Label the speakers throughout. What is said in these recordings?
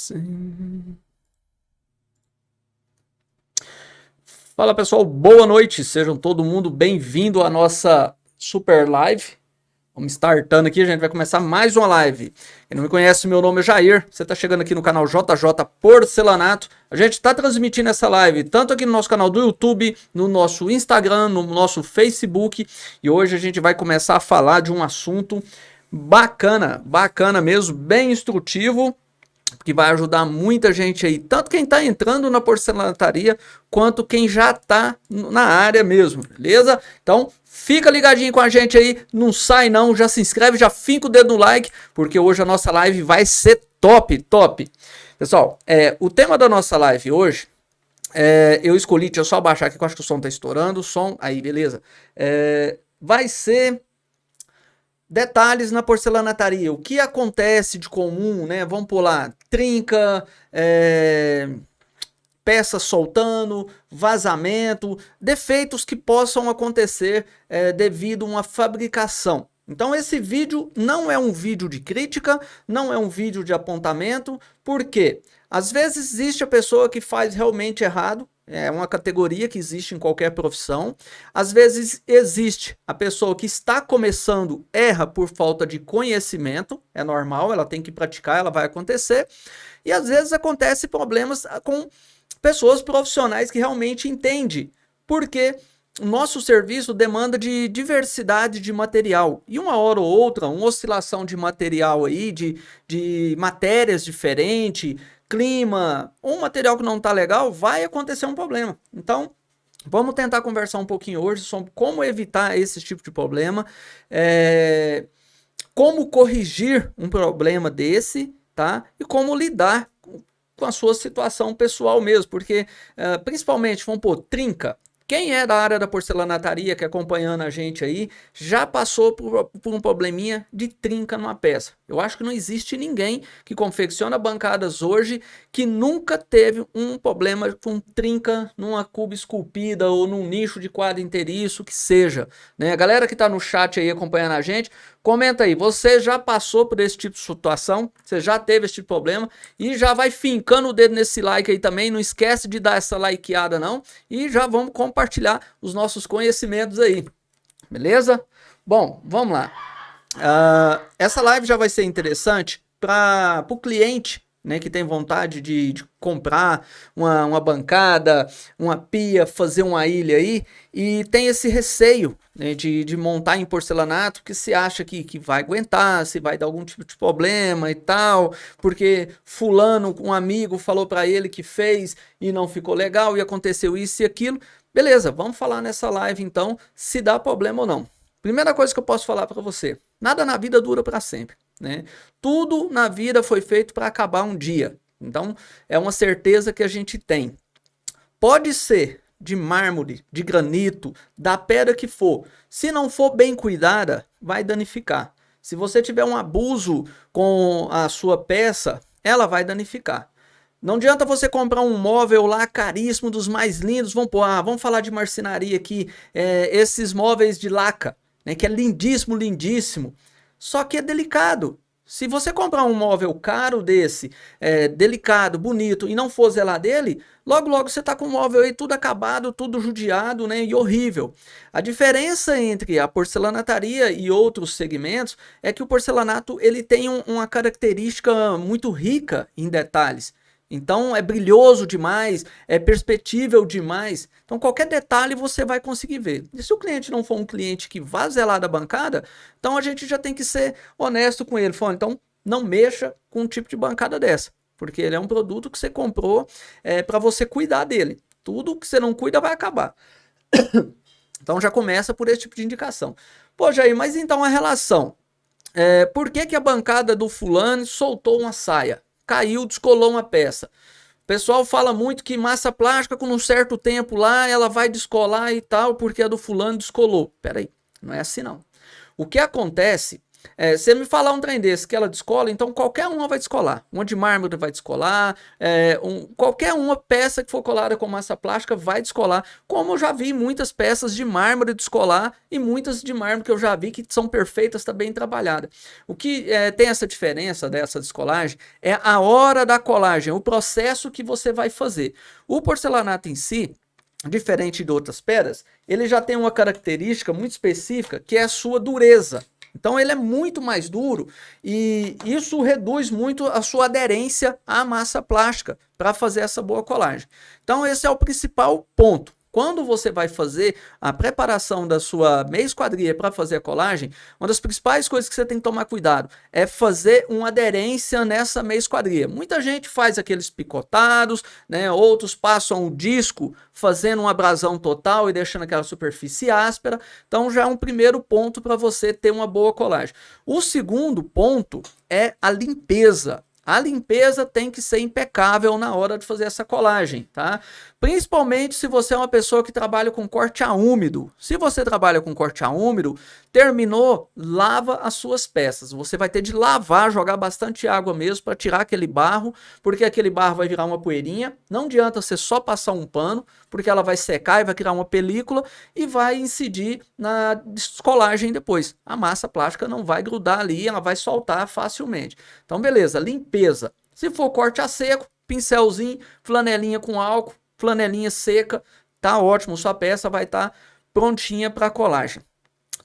Speaker 1: Sim. Fala pessoal, boa noite, sejam todo mundo bem-vindo à nossa super live. Vamos startando aqui, a gente vai começar mais uma live. Quem não me conhece, meu nome é Jair, você está chegando aqui no canal JJ Porcelanato. A gente está transmitindo essa live tanto aqui no nosso canal do YouTube, no nosso Instagram, no nosso Facebook. E hoje a gente vai começar a falar de um assunto bacana, bacana mesmo, bem instrutivo, que vai ajudar muita gente aí, tanto quem está entrando na porcelanataria, quanto quem já está na área mesmo, beleza? Então, fica ligadinho com a gente aí, não sai não, já se inscreve, já finca o dedo no like, porque hoje a nossa live vai ser top, top. Pessoal, o tema da nossa live hoje, eu escolhi, deixa eu só abaixar aqui, que eu acho que o som tá estourando, o som, aí, beleza. Vai ser detalhes na porcelanataria, o que acontece de comum, né? Vamos pular, trinca, peças soltando, vazamento, defeitos que possam acontecer devido a uma fabricação. Então esse vídeo não é um vídeo de crítica, não é um vídeo de apontamento, porque às vezes existe a pessoa que faz realmente errado, é uma categoria que existe em qualquer profissão. Às vezes existe a pessoa que está começando, erra por falta de conhecimento, é normal, ela tem que praticar, ela vai acontecer. E às vezes acontece problemas com pessoas profissionais que realmente entendem, porque o nosso serviço demanda de diversidade de material. E uma hora ou outra, uma oscilação de material aí, de matérias diferentes, clima, um material que não está legal, vai acontecer um problema. Então, vamos tentar conversar um pouquinho hoje sobre como evitar esse tipo de problema, como corrigir um problema desse, tá? E como lidar com a sua situação pessoal mesmo, porque principalmente, vamos pôr, trinca. Quem é da área da porcelanataria que acompanhando a gente aí, já passou por um probleminha de trinca numa peça. Eu acho que não existe ninguém que confecciona bancadas hoje que nunca teve um problema com trinca numa cuba esculpida ou num nicho de quadro inteiriço, que seja, né? A galera que está no chat aí acompanhando a gente, comenta aí, você já passou por esse tipo de situação? Você já teve esse tipo de problema? E já vai fincando o dedo nesse like aí também, não esquece de dar essa likeada não, e já vamos compartilhar os nossos conhecimentos aí, beleza? Bom, vamos lá. Essa live já vai ser interessante para o cliente, né, que tem vontade de comprar uma bancada, uma pia, fazer uma ilha aí, e tem esse receio, né, de montar em porcelanato, que se acha que vai aguentar, se vai dar algum tipo de problema e tal, porque fulano, um amigo, falou para ele que fez e não ficou legal e aconteceu isso e aquilo. Beleza, vamos falar nessa live então se dá problema ou não. Primeira coisa que eu posso falar para você, nada na vida dura para sempre, né? Tudo na vida foi feito para acabar um dia. Então, é uma certeza que a gente tem. Pode ser de mármore, de granito, da pedra que for. Se não for bem cuidada, vai danificar. Se você tiver um abuso com a sua peça, ela vai danificar. Não adianta você comprar um móvel lá caríssimo, dos mais lindos. Vamos falar de marcenaria aqui, esses móveis de laca, né, que é lindíssimo, lindíssimo, só que é delicado. Se você comprar um móvel caro desse, delicado, bonito, e não for zelar dele, logo logo você está com o móvel aí tudo acabado, tudo judiado, né, e horrível. A diferença entre a porcelanataria e outros segmentos é que o porcelanato ele tem uma característica muito rica em detalhes. Então é brilhoso demais, é perceptível demais. Então qualquer detalhe você vai conseguir ver. E se o cliente não for um cliente que vá zelar da bancada, então a gente já tem que ser honesto com ele. Fala, então não mexa com um tipo de bancada dessa, porque ele é um produto que você comprou para você cuidar dele. Tudo que você não cuida vai acabar. Então já começa por esse tipo de indicação. Pô, Jair, mas então a relação. Por que a bancada do fulano soltou uma saia? Caiu, descolou uma peça. O pessoal fala muito que massa plástica com um certo tempo lá, ela vai descolar e tal, porque a do fulano descolou. Pera aí, não é assim não. O que acontece Você me falar um trem desse que ela descola, então qualquer uma vai descolar. Uma de mármore vai descolar, qualquer uma peça que for colada com massa plástica vai descolar. Como eu já vi muitas peças de mármore descolar e muitas de mármore que eu já vi que são perfeitas, tá bem trabalhada. O que tem essa diferença dessa descolagem é a hora da colagem, o processo que você vai fazer. O porcelanato em si, diferente de outras pedras, ele já tem uma característica muito específica que é a sua dureza. Então ele é muito mais duro e isso reduz muito a sua aderência à massa plástica para fazer essa boa colagem. Então esse é o principal ponto. Quando você vai fazer a preparação da sua meia esquadria para fazer a colagem, uma das principais coisas que você tem que tomar cuidado é fazer uma aderência nessa meia esquadria. Muita gente faz aqueles picotados, né? Outros passam o disco fazendo uma abrasão total e deixando aquela superfície áspera. Então já é um primeiro ponto para você ter uma boa colagem. O segundo ponto é a limpeza. A limpeza tem que ser impecável na hora de fazer essa colagem, tá? Principalmente se você é uma pessoa que trabalha com corte a úmido. Se você trabalha com corte a úmido, terminou, lava as suas peças. Você vai ter de lavar, jogar bastante água mesmo para tirar aquele barro, porque aquele barro vai virar uma poeirinha. Não adianta você só passar um pano, porque ela vai secar e vai criar uma película e vai incidir na descolagem depois. A massa plástica não vai grudar ali, ela vai soltar facilmente. Então, beleza, limpeza. Se for corte a seco, pincelzinho, flanelinha com álcool, flanelinha seca, tá ótimo, sua peça vai estar prontinha para colagem.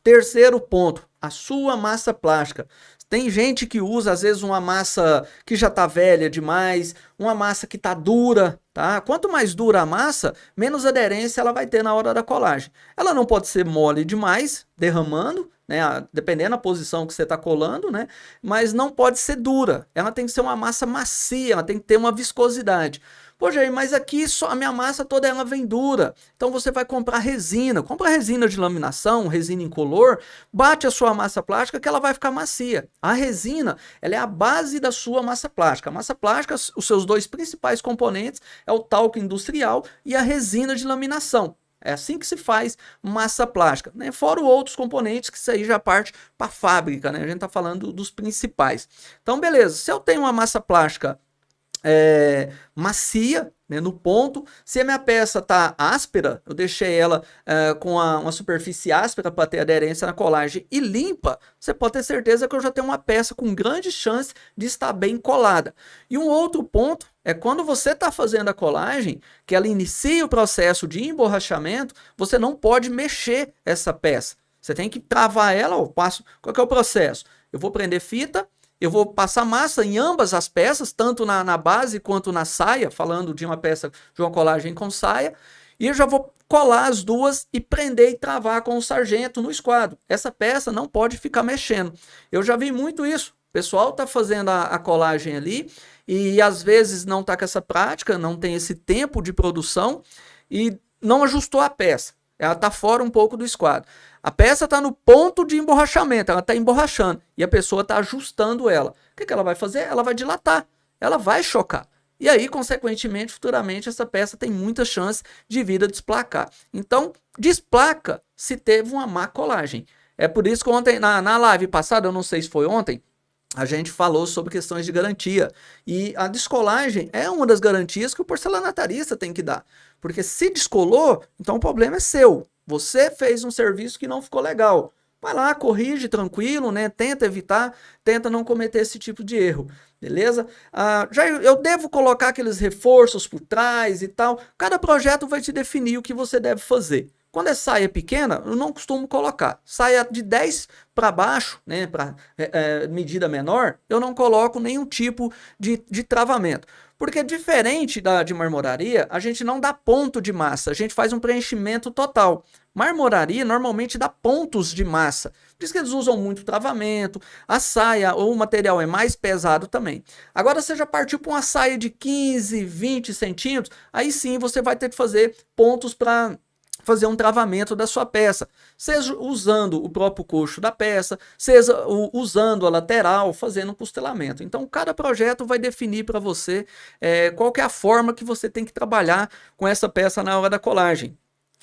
Speaker 1: Terceiro ponto, a sua massa plástica. Tem gente que usa às vezes uma massa que já está velha demais, uma massa que está dura, tá? Quanto mais dura a massa, menos aderência ela vai ter na hora da colagem. Ela não pode ser mole demais, derramando, né? Dependendo da posição que você está colando, né? Mas não pode ser dura. Ela tem que ser uma massa macia, ela tem que ter uma viscosidade. Pô, Jair, mas aqui só a minha massa toda ela vem dura. Então você vai comprar resina. Compra resina de laminação, resina incolor, bate a sua massa plástica que ela vai ficar macia. A resina, ela é a base da sua massa plástica. A massa plástica, os seus dois principais componentes é o talco industrial e a resina de laminação. É assim que se faz massa plástica, né? Fora outros componentes que isso aí já parte para a fábrica, né? A gente está falando dos principais. Então, beleza. Se eu tenho uma massa plástica macia, né, no ponto, se a minha peça está áspera, eu deixei ela com uma superfície áspera para ter aderência na colagem e limpa, você pode ter certeza que eu já tenho uma peça com grande chance de estar bem colada. E um outro ponto é quando você está fazendo a colagem, que ela inicia o processo de emborrachamento, você não pode mexer essa peça. Você tem que travar ela, qual que é o processo? Eu vou prender fita, eu vou passar massa em ambas as peças, tanto na base quanto na saia, falando de uma peça de uma colagem com saia, e eu já vou colar as duas e prender e travar com o sargento no esquadro. Essa peça não pode ficar mexendo. Eu já vi muito isso. O pessoal está fazendo a colagem ali e às vezes não está com essa prática, não tem esse tempo de produção e não ajustou a peça. Ela está fora um pouco do esquadro. A peça está no ponto de emborrachamento, ela está emborrachando e a pessoa está ajustando ela. O que ela vai fazer? Ela vai dilatar, ela vai chocar. E aí, consequentemente, futuramente, essa peça tem muita chance de vir a desplacar. Então, desplaca se teve uma má colagem. É por isso que ontem, na live passada, eu não sei se foi ontem, a gente falou sobre questões de garantia. E a descolagem é uma das garantias que o porcelanatarista tem que dar. Porque se descolou, então o problema é seu. Você fez um serviço que não ficou legal. Vai lá, corrige tranquilo, né? Tenta evitar, tenta não cometer esse tipo de erro, beleza? Já eu devo colocar aqueles reforços por trás e tal. Cada projeto vai te definir o que você deve fazer. Quando é saia pequena, eu não costumo colocar. Saia de 10 para baixo, né, para medida menor, eu não coloco nenhum tipo de travamento. Porque diferente de marmoraria, a gente não dá ponto de massa, a gente faz um preenchimento total. Marmoraria normalmente dá pontos de massa. Por isso que eles usam muito travamento, a saia ou o material é mais pesado também. Agora você já partiu para uma saia de 15, 20 centímetros, aí sim você vai ter que fazer pontos para fazer um travamento da sua peça, seja usando o próprio coxo da peça, seja usando a lateral, fazendo um costelamento. Então, cada projeto vai definir para você qual que é a forma que você tem que trabalhar com essa peça na hora da colagem.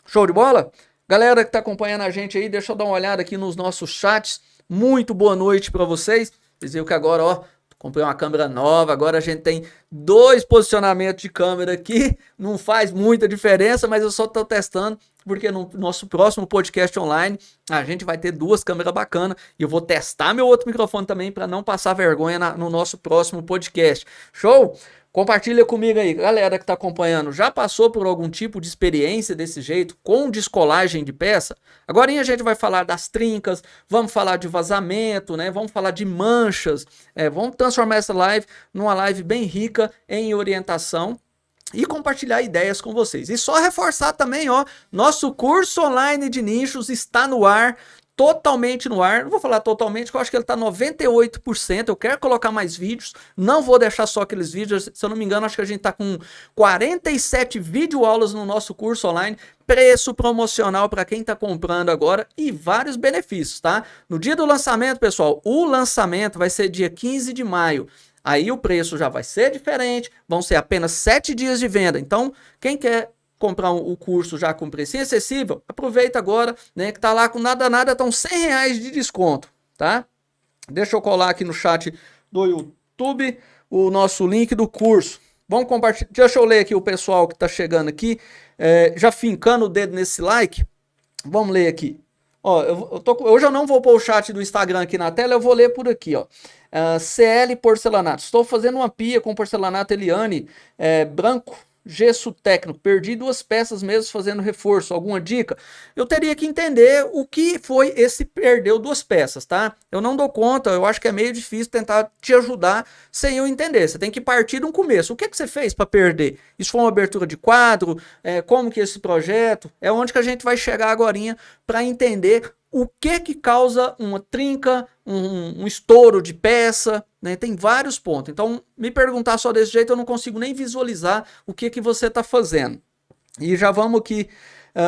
Speaker 1: Show de bola? Galera que está acompanhando a gente aí, deixa eu dar uma olhada aqui nos nossos chats muito boa noite para vocês. Vocês viram que agora, ó, comprei uma câmera nova, agora a gente tem 2 posicionamentos de câmera aqui, não faz muita diferença, mas eu só tô testando, porque no nosso próximo podcast online, a gente vai ter 2 câmeras bacanas, e eu vou testar meu outro microfone também, para não passar vergonha no nosso próximo podcast. Show? Compartilha comigo aí, galera que está acompanhando, já passou por algum tipo de experiência desse jeito, com descolagem de peça? Agora a gente vai falar das trincas, vamos falar de vazamento, né? Vamos falar de manchas, vamos transformar essa live numa live bem rica em orientação e compartilhar ideias com vocês. E só reforçar também, ó, nosso curso online de nichos está no ar, totalmente no ar. Não vou falar totalmente, porque eu acho que ele está 98%. Eu quero colocar mais vídeos, não vou deixar só aqueles vídeos. Se eu não me engano, acho que a gente está com 47 videoaulas no nosso curso online, preço promocional para quem está comprando agora e vários benefícios, tá? No dia do lançamento, pessoal, o lançamento vai ser dia 15 de maio. Aí o preço já vai ser diferente, vão ser apenas 7 dias de venda. Então, quem quer comprar o curso já com precinho acessível, aproveita agora, né, que tá lá com nada, estão R$100 de desconto, tá? Deixa eu colar aqui no chat do YouTube o nosso link do curso. Vamos compartilhar, deixa eu ler aqui o pessoal que tá chegando aqui, já fincando o dedo nesse like, vamos ler aqui. Ó, hoje eu não vou pôr o chat do Instagram aqui na tela, eu vou ler por aqui, ó. CL Porcelanato, estou fazendo uma pia com porcelanato Eliane branco, gesso técnico, perdi 2 peças mesmo fazendo reforço, alguma dica? Eu teria que entender o que foi esse perdeu 2 peças, tá? Eu não dou conta, eu acho que é meio difícil tentar te ajudar sem eu entender, você tem que partir de um começo. O que você fez para perder? Isso foi uma abertura de quadro? Como que esse projeto? É onde que a gente vai chegar agorinha para entender o que causa uma trinca, um estouro de peça, né? Tem vários pontos. Então, me perguntar só desse jeito, eu não consigo nem visualizar o que você está fazendo. E já vamos aqui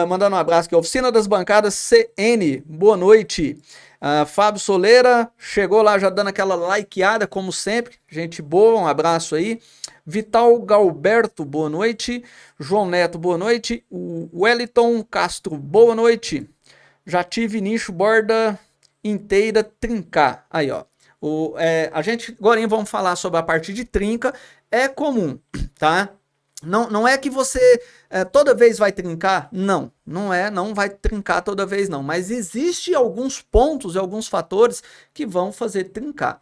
Speaker 1: mandando um abraço aqui. Oficina das Bancadas CN, boa noite. Fábio Soleira chegou lá já dando aquela likeada, como sempre. Gente boa, um abraço aí. Vital Galberto, boa noite. João Neto, boa noite. O Wellington Castro, boa noite. Já tive nicho borda inteira trincar. Aí, ó. A gente agora vamos falar sobre a parte de trinca. É comum, tá? Não é que você toda vez vai trincar. Não vai trincar toda vez não. Mas existe alguns pontos e alguns fatores que vão fazer trincar.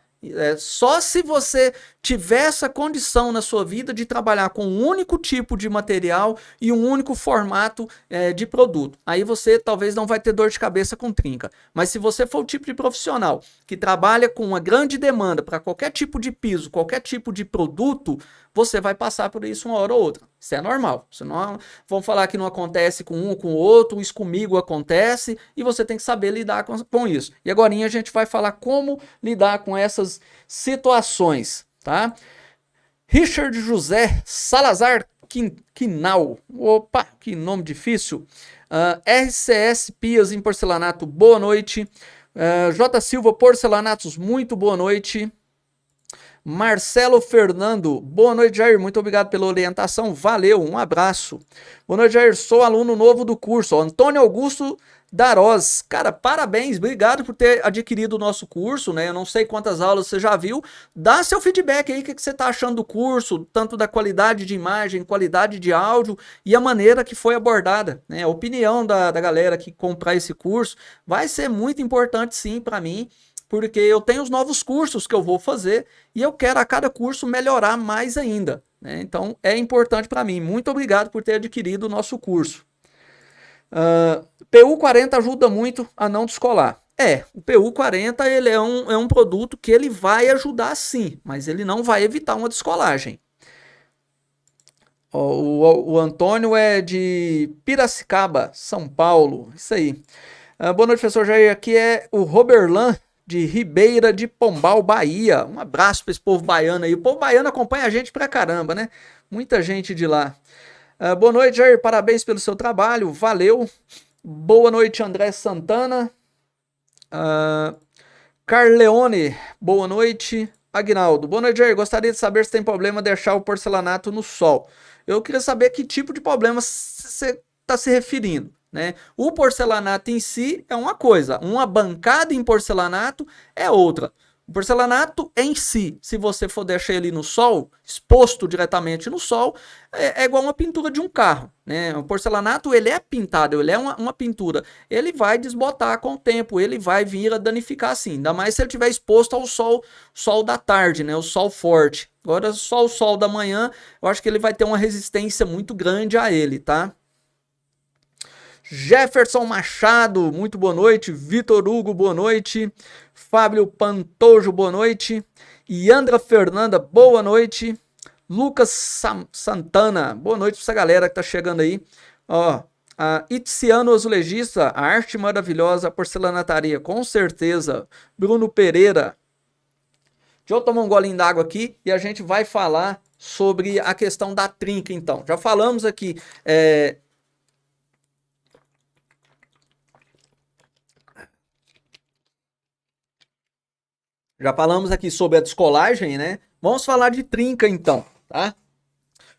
Speaker 1: Só se você tiver essa condição na sua vida de trabalhar com um único tipo de material e um único formato de produto. Aí você talvez não vai ter dor de cabeça com trinca. Mas se você for o tipo de profissional que trabalha com uma grande demanda para qualquer tipo de piso, qualquer tipo de produto, você vai passar por isso uma hora ou outra. Isso é normal. Vamos falar que não acontece com um ou com o outro, isso comigo acontece e você tem que saber lidar com isso. E agora a gente vai falar como lidar com essas situações, tá? Richard José Salazar Quinal. Opa, que nome difícil. RCS Pias em Porcelanato, boa noite. J. Silva Porcelanatos, muito boa noite. Marcelo Fernando, boa noite, Jair, muito obrigado pela orientação, valeu, um abraço. Boa noite, Jair, sou aluno novo do curso, Antônio Augusto Daroz, cara, parabéns, obrigado por ter adquirido o nosso curso, né, eu não sei quantas aulas você já viu, dá seu feedback aí, o que você tá achando do curso, tanto da qualidade de imagem, qualidade de áudio e a maneira que foi abordada, né, a opinião da galera que comprar esse curso vai ser muito importante sim para mim, porque eu tenho os novos cursos que eu vou fazer e eu quero a cada curso melhorar mais ainda, né? Então é importante para mim. Muito obrigado por ter adquirido o nosso curso. PU40 ajuda muito a não descolar. O PU40 ele é um produto que ele vai ajudar sim, mas ele não vai evitar uma descolagem. O Antônio é de Piracicaba, São Paulo. Isso aí. Boa noite, professor Jair. Aqui é o Roberlan de Ribeira de Pombal, Bahia. Um abraço para esse povo baiano aí. O povo baiano acompanha a gente pra caramba, né? Muita gente de lá. Boa noite, Jair. Parabéns pelo seu trabalho. Valeu. Boa noite, André Santana. Carleone. Boa noite. Aguinaldo. Boa noite, Jair. Gostaria de saber se tem problema deixar o porcelanato no sol. Eu queria saber que tipo de problema você está se referindo. né? O porcelanato em si é uma coisa, uma bancada em porcelanato é outra. O porcelanato em si, se você for deixar ele no sol, exposto diretamente no sol, é igual uma pintura de um carro, né? O porcelanato, ele é pintado, ele é uma pintura. Ele vai desbotar com o tempo, ele vai vir a danificar sim. Ainda mais se ele estiver exposto ao sol da tarde, né? O sol forte. Agora, só o sol da manhã, eu acho que ele vai ter uma resistência muito grande a ele, tá? Jefferson Machado, muito boa noite. Vitor Hugo, boa noite. Fábio Pantojo, boa noite. Yandra Fernanda, boa noite. Lucas Santana, boa noite pra essa galera que tá chegando aí. Ó, a Itziano Azulejista, a arte maravilhosa, a porcelanataria, com certeza. Bruno Pereira. Deixa eu tomar um golinho d'água aqui e a gente vai falar sobre a questão da trinca, então. Já falamos aqui, Já falamos aqui sobre a descolagem, né? Vamos falar de trinca então, tá?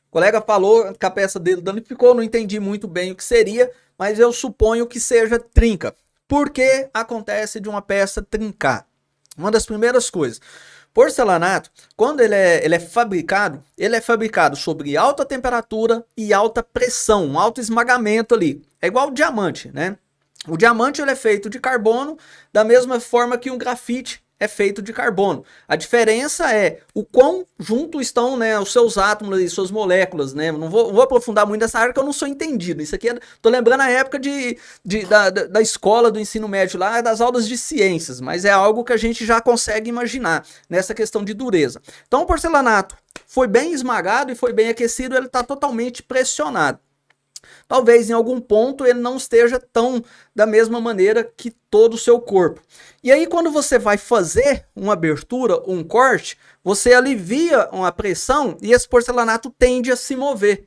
Speaker 1: O colega falou que a peça dele danificou, não entendi muito bem o que seria, mas eu suponho que seja trinca. Por que acontece de uma peça trincar? Uma das primeiras coisas. Porcelanato, quando ele é fabricado sobre alta temperatura e alta pressão, um alto esmagamento ali. É igual o diamante, né? O diamante ele é feito de carbono, da mesma forma que um grafite é feito de carbono. A diferença é o quão junto estão, né, os seus átomos e suas moléculas, né? Não vou aprofundar muito nessa área que eu não sou entendido. Isso aqui, tô lembrando a época da escola, do ensino médio lá, das aulas de ciências, mas é algo que a gente já consegue imaginar nessa questão de dureza. Então o porcelanato foi bem esmagado e foi bem aquecido, ele está totalmente pressionado. Talvez em algum ponto ele não esteja tão da mesma maneira que todo o seu corpo. E aí quando você vai fazer uma abertura, um corte, você alivia uma pressão e esse porcelanato tende a se mover.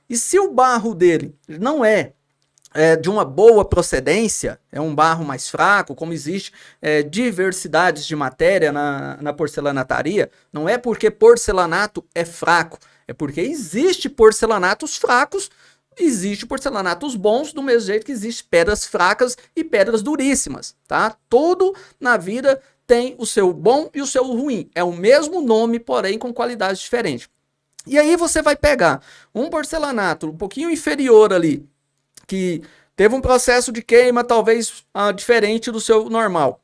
Speaker 1: E se o barro dele não é de uma boa procedência, é um barro mais fraco, como existe diversidades de matéria na porcelanataria, não é porque porcelanato é fraco, é porque existe porcelanatos fracos. Existe porcelanatos bons, do mesmo jeito que existe pedras fracas e pedras duríssimas, tá? Tudo na vida tem o seu bom e o seu ruim. É o mesmo nome, porém com qualidades diferentes. E aí você vai pegar um porcelanato um pouquinho inferior ali, que teve um processo de queima talvez diferente do seu normal.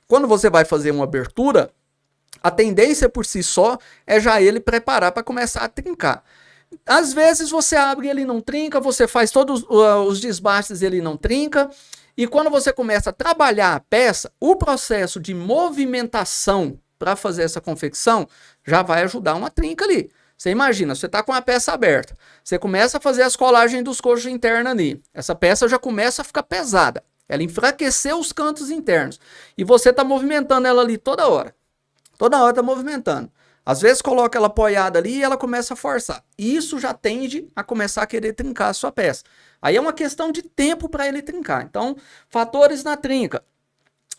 Speaker 1: Quando você vai fazer uma abertura, a tendência por si só é já ele preparar para começar a trincar. Às vezes você abre e ele não trinca, você faz todos os desbastes e ele não trinca. E quando você começa a trabalhar a peça, o processo de movimentação para fazer essa confecção já vai ajudar uma trinca ali. Você imagina, você está com a peça aberta, você começa a fazer as colagens dos coxos internos ali. Essa peça já começa a ficar pesada, ela enfraqueceu os cantos internos. E você está movimentando ela ali toda hora. Toda hora está movimentando. Às vezes coloca ela apoiada ali e ela começa a forçar. Isso já tende a começar a querer trincar a sua peça. Aí é uma questão de tempo para ele trincar. Então, fatores na trinca.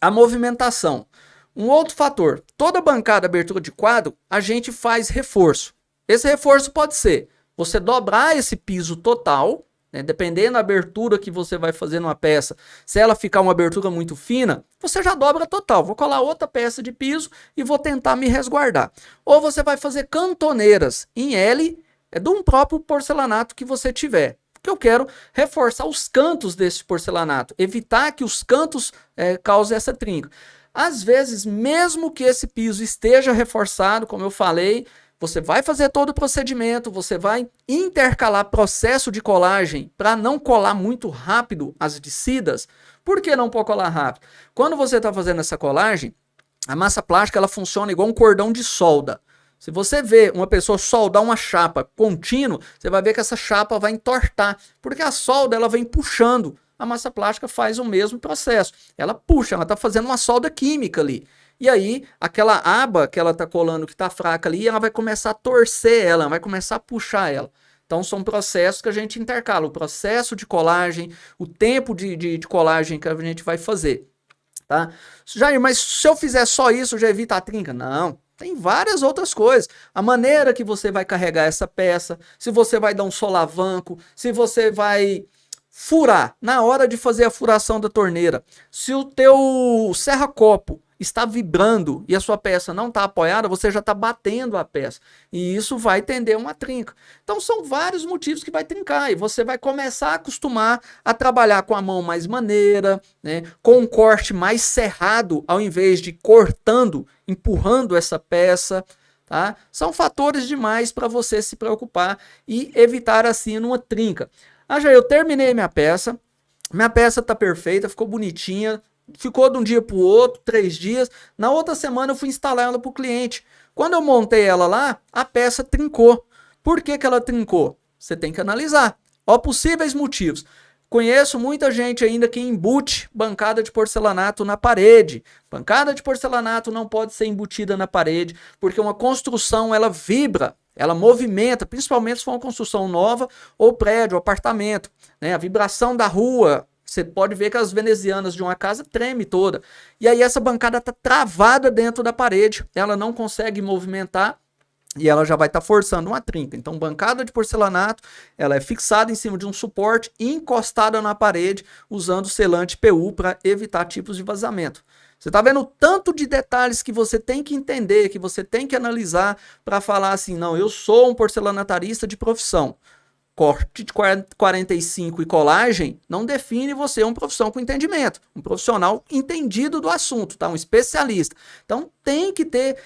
Speaker 1: A movimentação. Um outro fator. Toda bancada, abertura de quadro, a gente faz reforço. Esse reforço pode ser você dobrar esse piso total, né, dependendo da abertura que você vai fazer numa peça. Se ela ficar uma abertura muito fina, você já dobra total. Vou colar outra peça de piso e vou tentar me resguardar. Ou você vai fazer cantoneiras em L de um próprio porcelanato que você tiver. Porque eu quero reforçar os cantos desse porcelanato, evitar que os cantos causem essa trinca. Às vezes, mesmo que esse piso esteja reforçado, como eu falei, você vai fazer todo o procedimento, você vai intercalar processo de colagem para não colar muito rápido as tecidas. Por que não pode colar rápido? Quando você está fazendo essa colagem, a massa plástica ela funciona igual um cordão de solda. Se você vê uma pessoa soldar uma chapa contínua, você vai ver que essa chapa vai entortar, porque a solda ela vem puxando. A massa plástica faz o mesmo processo. Ela puxa, ela está fazendo uma solda química ali. E aí, aquela aba que ela está colando, que está fraca ali, ela vai começar a torcer ela, vai começar a puxar ela. Então, são processos que a gente intercala. O processo de colagem, o tempo de colagem que a gente vai fazer. Tá? Jair, mas se eu fizer só isso, já evita a trinca? Não. Tem várias outras coisas. A maneira que você vai carregar essa peça, se você vai dar um solavanco, se você vai Furar, na hora de fazer a furação da torneira, se o teu serra-copo está vibrando e a sua peça não está apoiada, você já está batendo a peça. E isso vai tender uma trinca. Então são vários motivos que vai trincar. E você vai começar a acostumar a trabalhar com a mão mais maneira, né, com um corte mais cerrado, ao invés de cortando, empurrando essa peça. Tá? São fatores demais para você se preocupar e evitar assim uma trinca. Já eu terminei minha peça está perfeita, ficou bonitinha, ficou de um dia para o outro, 3 dias. Na outra semana eu fui instalar ela para o cliente. Quando eu montei ela lá, a peça trincou. Por que ela trincou? Você tem que analisar. Ó, possíveis motivos. Conheço muita gente ainda que embute bancada de porcelanato na parede. Bancada de porcelanato não pode ser embutida na parede, porque uma construção ela vibra, ela movimenta, principalmente se for uma construção nova ou prédio, apartamento. Né? A vibração da rua, você pode ver que as venezianas de uma casa treme toda. E aí essa bancada está travada dentro da parede, ela não consegue movimentar e ela já vai estar forçando uma trinca. Então, bancada de porcelanato, ela é fixada em cima de um suporte e encostada na parede, usando selante PU para evitar tipos de vazamento. Você está vendo o tanto de detalhes que você tem que entender, que você tem que analisar para falar assim, não, eu sou um porcelanatarista de profissão. Corte de 45 e colagem não define você uma profissão com entendimento, um profissional entendido do assunto, tá? Um especialista. Então tem que ter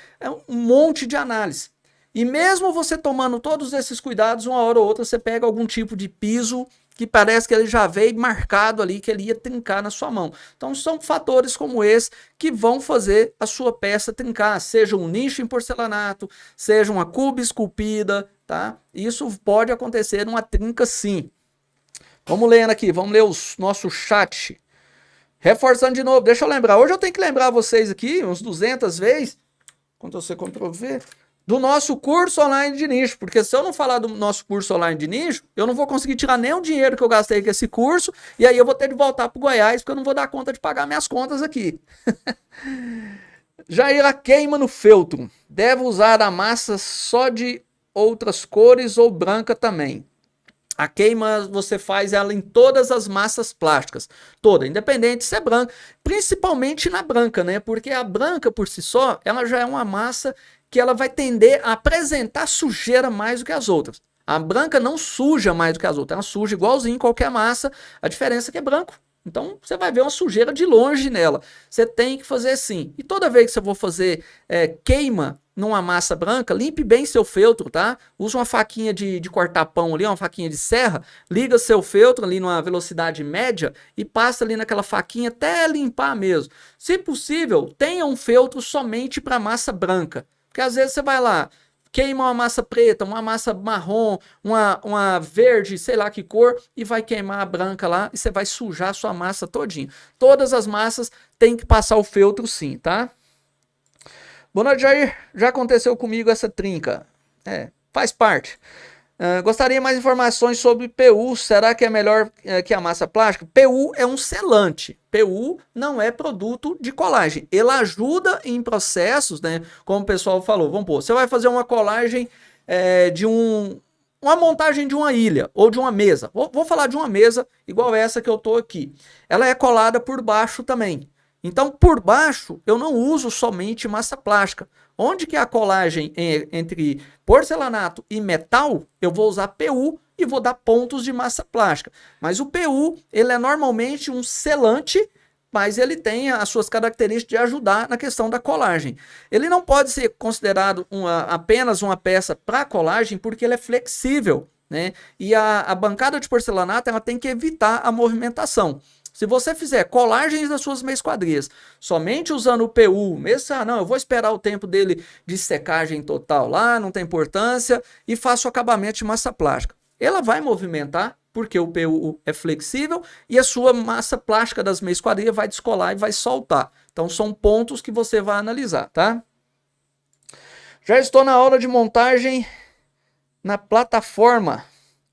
Speaker 1: um monte de análise. E mesmo você tomando todos esses cuidados, uma hora ou outra você pega algum tipo de piso que parece que ele já veio marcado ali, que ele ia trincar na sua mão. Então são fatores como esse que vão fazer a sua peça trincar, seja um nicho em porcelanato, seja uma cuba esculpida, tá? Isso pode acontecer numa trinca sim. Vamos lendo aqui, vamos ler o nosso chat. Reforçando de novo, deixa eu lembrar, hoje eu tenho que lembrar vocês aqui, uns 200 vezes, Ctrl+C, Ctrl+V, do nosso curso online de nicho, porque se eu não falar do nosso curso online de nicho, eu não vou conseguir tirar nem o dinheiro que eu gastei com esse curso, e aí eu vou ter de voltar para o Goiás, porque eu não vou dar conta de pagar minhas contas aqui. Jair, queima no feltro. Deve usar a massa só de outras cores ou branca também? A queima você faz ela em todas as massas plásticas, toda, independente se é branca, principalmente na branca, né? Porque a branca por si só, ela já é uma massa que ela vai tender a apresentar sujeira mais do que as outras. A branca não suja mais do que as outras, ela suja igualzinho em qualquer massa, a diferença é que é branco. Então você vai ver uma sujeira de longe nela. Você tem que fazer assim. E toda vez que você for fazer queima numa massa branca, limpe bem seu feltro, tá? Usa uma faquinha de cortar pão ali, uma faquinha de serra, liga seu feltro ali numa velocidade média e passa ali naquela faquinha até limpar mesmo. Se possível, tenha um feltro somente para massa branca. Porque às vezes você vai lá, queima uma massa preta, uma massa marrom, uma verde, sei lá que cor, e vai queimar a branca lá e você vai sujar a sua massa todinha. Todas as massas tem que passar o feltro sim, tá? Boa noite, Jair. Já aconteceu comigo essa trinca. Faz parte. Gostaria mais informações sobre PU. Será que é melhor que a massa plástica? PU é um selante. PU não é produto de colagem. Ele ajuda em processos, né? Como o pessoal falou. Vamos pôr, você vai fazer uma colagem de uma montagem de uma ilha ou de uma mesa. Vou falar de uma mesa igual essa que eu tô aqui. Ela é colada por baixo também. Então, por baixo, eu não uso somente massa plástica. Onde que é a colagem entre porcelanato e metal, eu vou usar PU e vou dar pontos de massa plástica. Mas o PU, ele é normalmente um selante, mas ele tem as suas características de ajudar na questão da colagem. Ele não pode ser considerado apenas uma peça para colagem, porque ele é flexível, né? E a bancada de porcelanato, ela tem que evitar a movimentação. Se você fizer colagens das suas meia esquadrias somente usando o PU, mesmo, não, eu vou esperar o tempo dele de secagem total lá, não tem importância, e faço o acabamento de massa plástica. Ela vai movimentar, porque o PU é flexível, e a sua massa plástica das meia esquadrias vai descolar e vai soltar. Então são pontos que você vai analisar, tá? Já estou na aula de montagem na plataforma.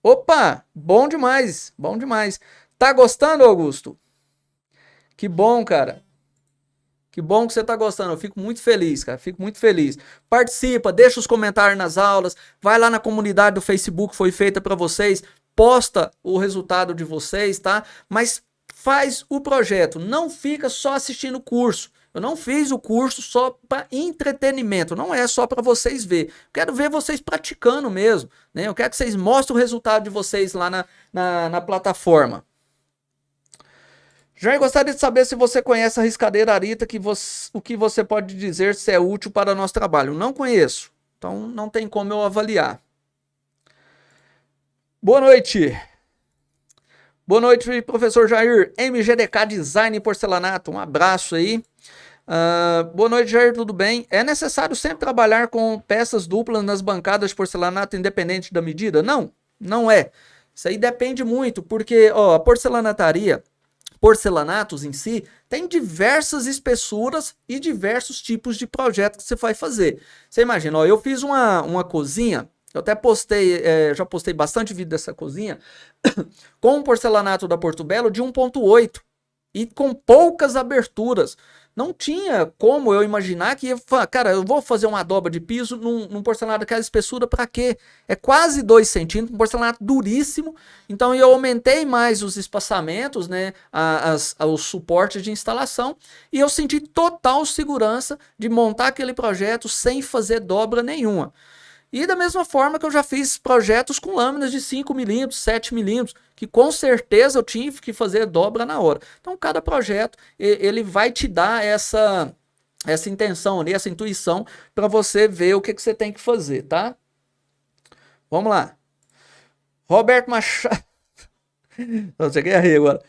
Speaker 1: Opa, bom demais, bom demais. Tá gostando, Augusto? Que bom, cara. Que bom que você tá gostando. Eu fico muito feliz, cara. Fico muito feliz. Participa, deixa os comentários nas aulas. Vai lá na comunidade do Facebook que foi feita para vocês. posta o resultado de vocês, tá? Mas faz o projeto, não fica só assistindo o curso. Eu não fiz o curso só para entretenimento, não é só para vocês ver. Quero ver vocês praticando mesmo, né? Eu quero que vocês mostrem o resultado de vocês lá na plataforma. Já gostaria de saber se você conhece a riscadeira Arita, o que você pode dizer se é útil para o nosso trabalho. Não conheço, então não tem como eu avaliar. Boa noite. Boa noite, professor Jair. MGDK Design e Porcelanato, um abraço aí. Boa noite, Jair, tudo bem? É necessário sempre trabalhar com peças duplas nas bancadas de porcelanato independente da medida? Não, não é. Isso aí depende muito, porque ó, a porcelanataria, porcelanatos em si, tem diversas espessuras e diversos tipos de projeto que você vai fazer. Você imagina, ó, eu fiz uma cozinha, eu até postei, já postei bastante vídeo dessa cozinha, com um porcelanato da Porto Belo de 1.8 e com poucas aberturas. Não tinha como eu imaginar que ia falar, cara, eu vou fazer uma dobra de piso num porcelanato daquela espessura para quê? É quase 2 centímetros, um porcelanato duríssimo. Então eu aumentei mais os espaçamentos, né, os suportes de instalação, e eu senti total segurança de montar aquele projeto sem fazer dobra nenhuma. E da mesma forma que eu já fiz projetos com lâminas de 5 milímetros, 7 milímetros, que com certeza eu tive que fazer dobra na hora. Então cada projeto, ele vai te dar essa intenção, essa intuição para você ver o que você tem que fazer, tá? Vamos lá. Roberto Machado. Não, cheguei a rir agora.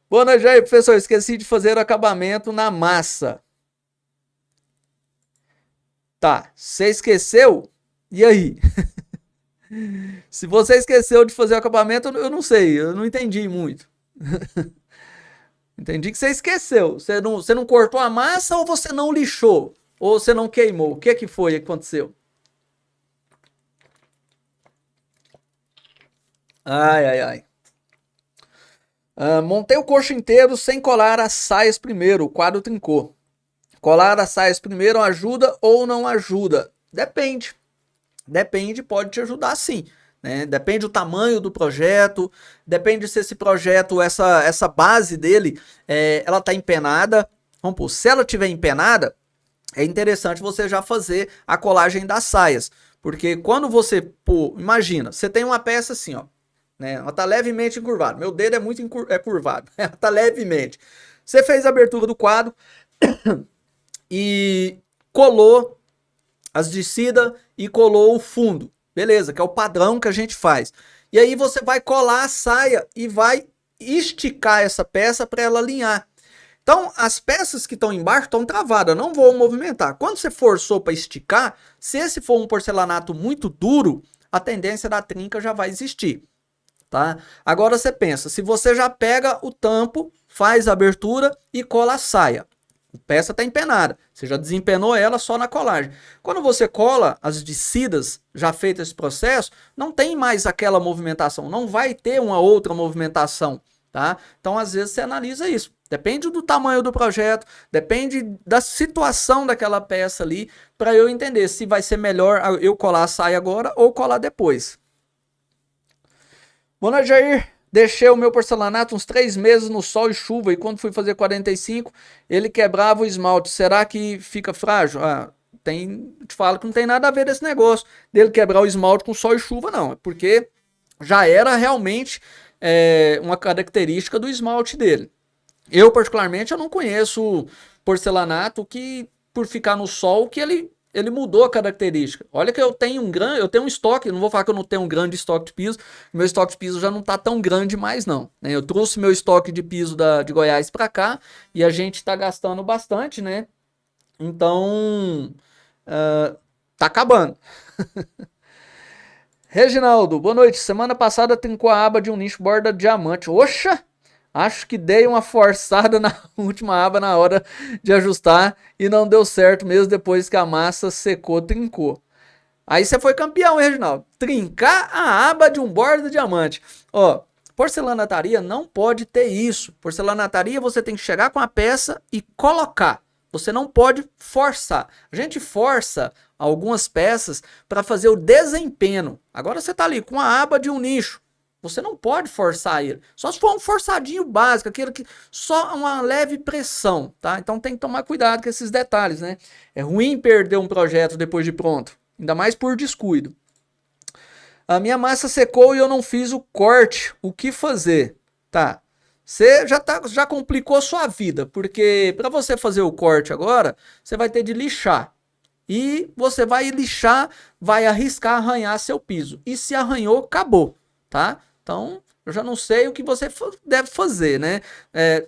Speaker 1: Boa noite aí, professor. Esqueci de fazer o acabamento na massa. Tá, você esqueceu? E aí? Se você esqueceu de fazer o acabamento, eu não sei, eu não entendi muito. Entendi que você esqueceu. Você não cortou a massa ou você não lixou? Ou você não queimou? O que foi que aconteceu? Ai, ai, ai. Montei o coxo inteiro sem colar as saias primeiro, o quadro trincou. Colar as saias primeiro ajuda ou não ajuda? Depende. Depende, pode te ajudar sim. Né? Depende do tamanho do projeto, depende se esse projeto, essa base dele, ela está empenada. Vamos supor, se ela estiver empenada, é interessante você já fazer a colagem das saias. Porque quando você, imagina, você tem uma peça assim, ó, né? Ela está levemente encurvada. Meu dedo é muito curvado, ela está levemente. Você fez a abertura do quadro e colou as descidas e colou o fundo. Beleza, que é o padrão que a gente faz. E aí você vai colar a saia e vai esticar essa peça para ela alinhar. Então, as peças que estão embaixo estão travadas, não vou movimentar. Quando você forçou para esticar, se esse for um porcelanato muito duro, a tendência da trinca já vai existir. Tá? Agora você pensa, se você já pega o tampo, faz a abertura e cola a saia. A peça está empenada, você já desempenou ela só na colagem. Quando você cola as descidas, já feito esse processo, não tem mais aquela movimentação, não vai ter uma outra movimentação. Tá? Então, às vezes, você analisa isso. Depende do tamanho do projeto, depende da situação daquela peça ali, para eu entender se vai ser melhor eu colar a saia agora ou colar depois. Boa noite, Jair. Deixei o meu porcelanato uns 3 meses no sol e chuva, e quando fui fazer 45, ele quebrava o esmalte. Será que fica frágil? Te falo que não tem nada a ver desse negócio dele quebrar o esmalte com sol e chuva, não. É porque já era realmente uma característica do esmalte dele. Eu, particularmente, eu não conheço porcelanato que, por ficar no sol, que ele mudou a característica. Olha que eu tenho um estoque, não vou falar que eu não tenho um grande estoque de piso, meu estoque de piso já não está tão grande mais não. Né? Eu trouxe meu estoque de piso de Goiás para cá e a gente está gastando bastante, né? Então, tá acabando. Reginaldo, boa noite. Semana passada trincou a aba de um nicho borda diamante. Oxa! Acho que dei uma forçada na última aba na hora de ajustar e não deu certo mesmo depois que a massa secou, trincou. Aí você foi campeão, hein, Reginaldo? Trincar a aba de um borda diamante. Ó, porcelanataria não pode ter isso. Porcelanataria você tem que chegar com a peça e colocar. Você não pode forçar. A gente força algumas peças para fazer o desempenho. Agora você tá ali com a aba de um nicho. Você não pode forçar ele. Só se for um forçadinho básico, aquele que só uma leve pressão, tá? Então tem que tomar cuidado com esses detalhes, né? É ruim perder um projeto depois de pronto, ainda mais por descuido. A minha massa secou e eu não fiz o corte. O que fazer? Tá. Você já complicou a sua vida, porque para você fazer o corte agora, você vai ter de lixar. E você vai lixar, vai arriscar arranhar seu piso. E se arranhou, acabou, tá? Então, eu já não sei o que você deve fazer, né?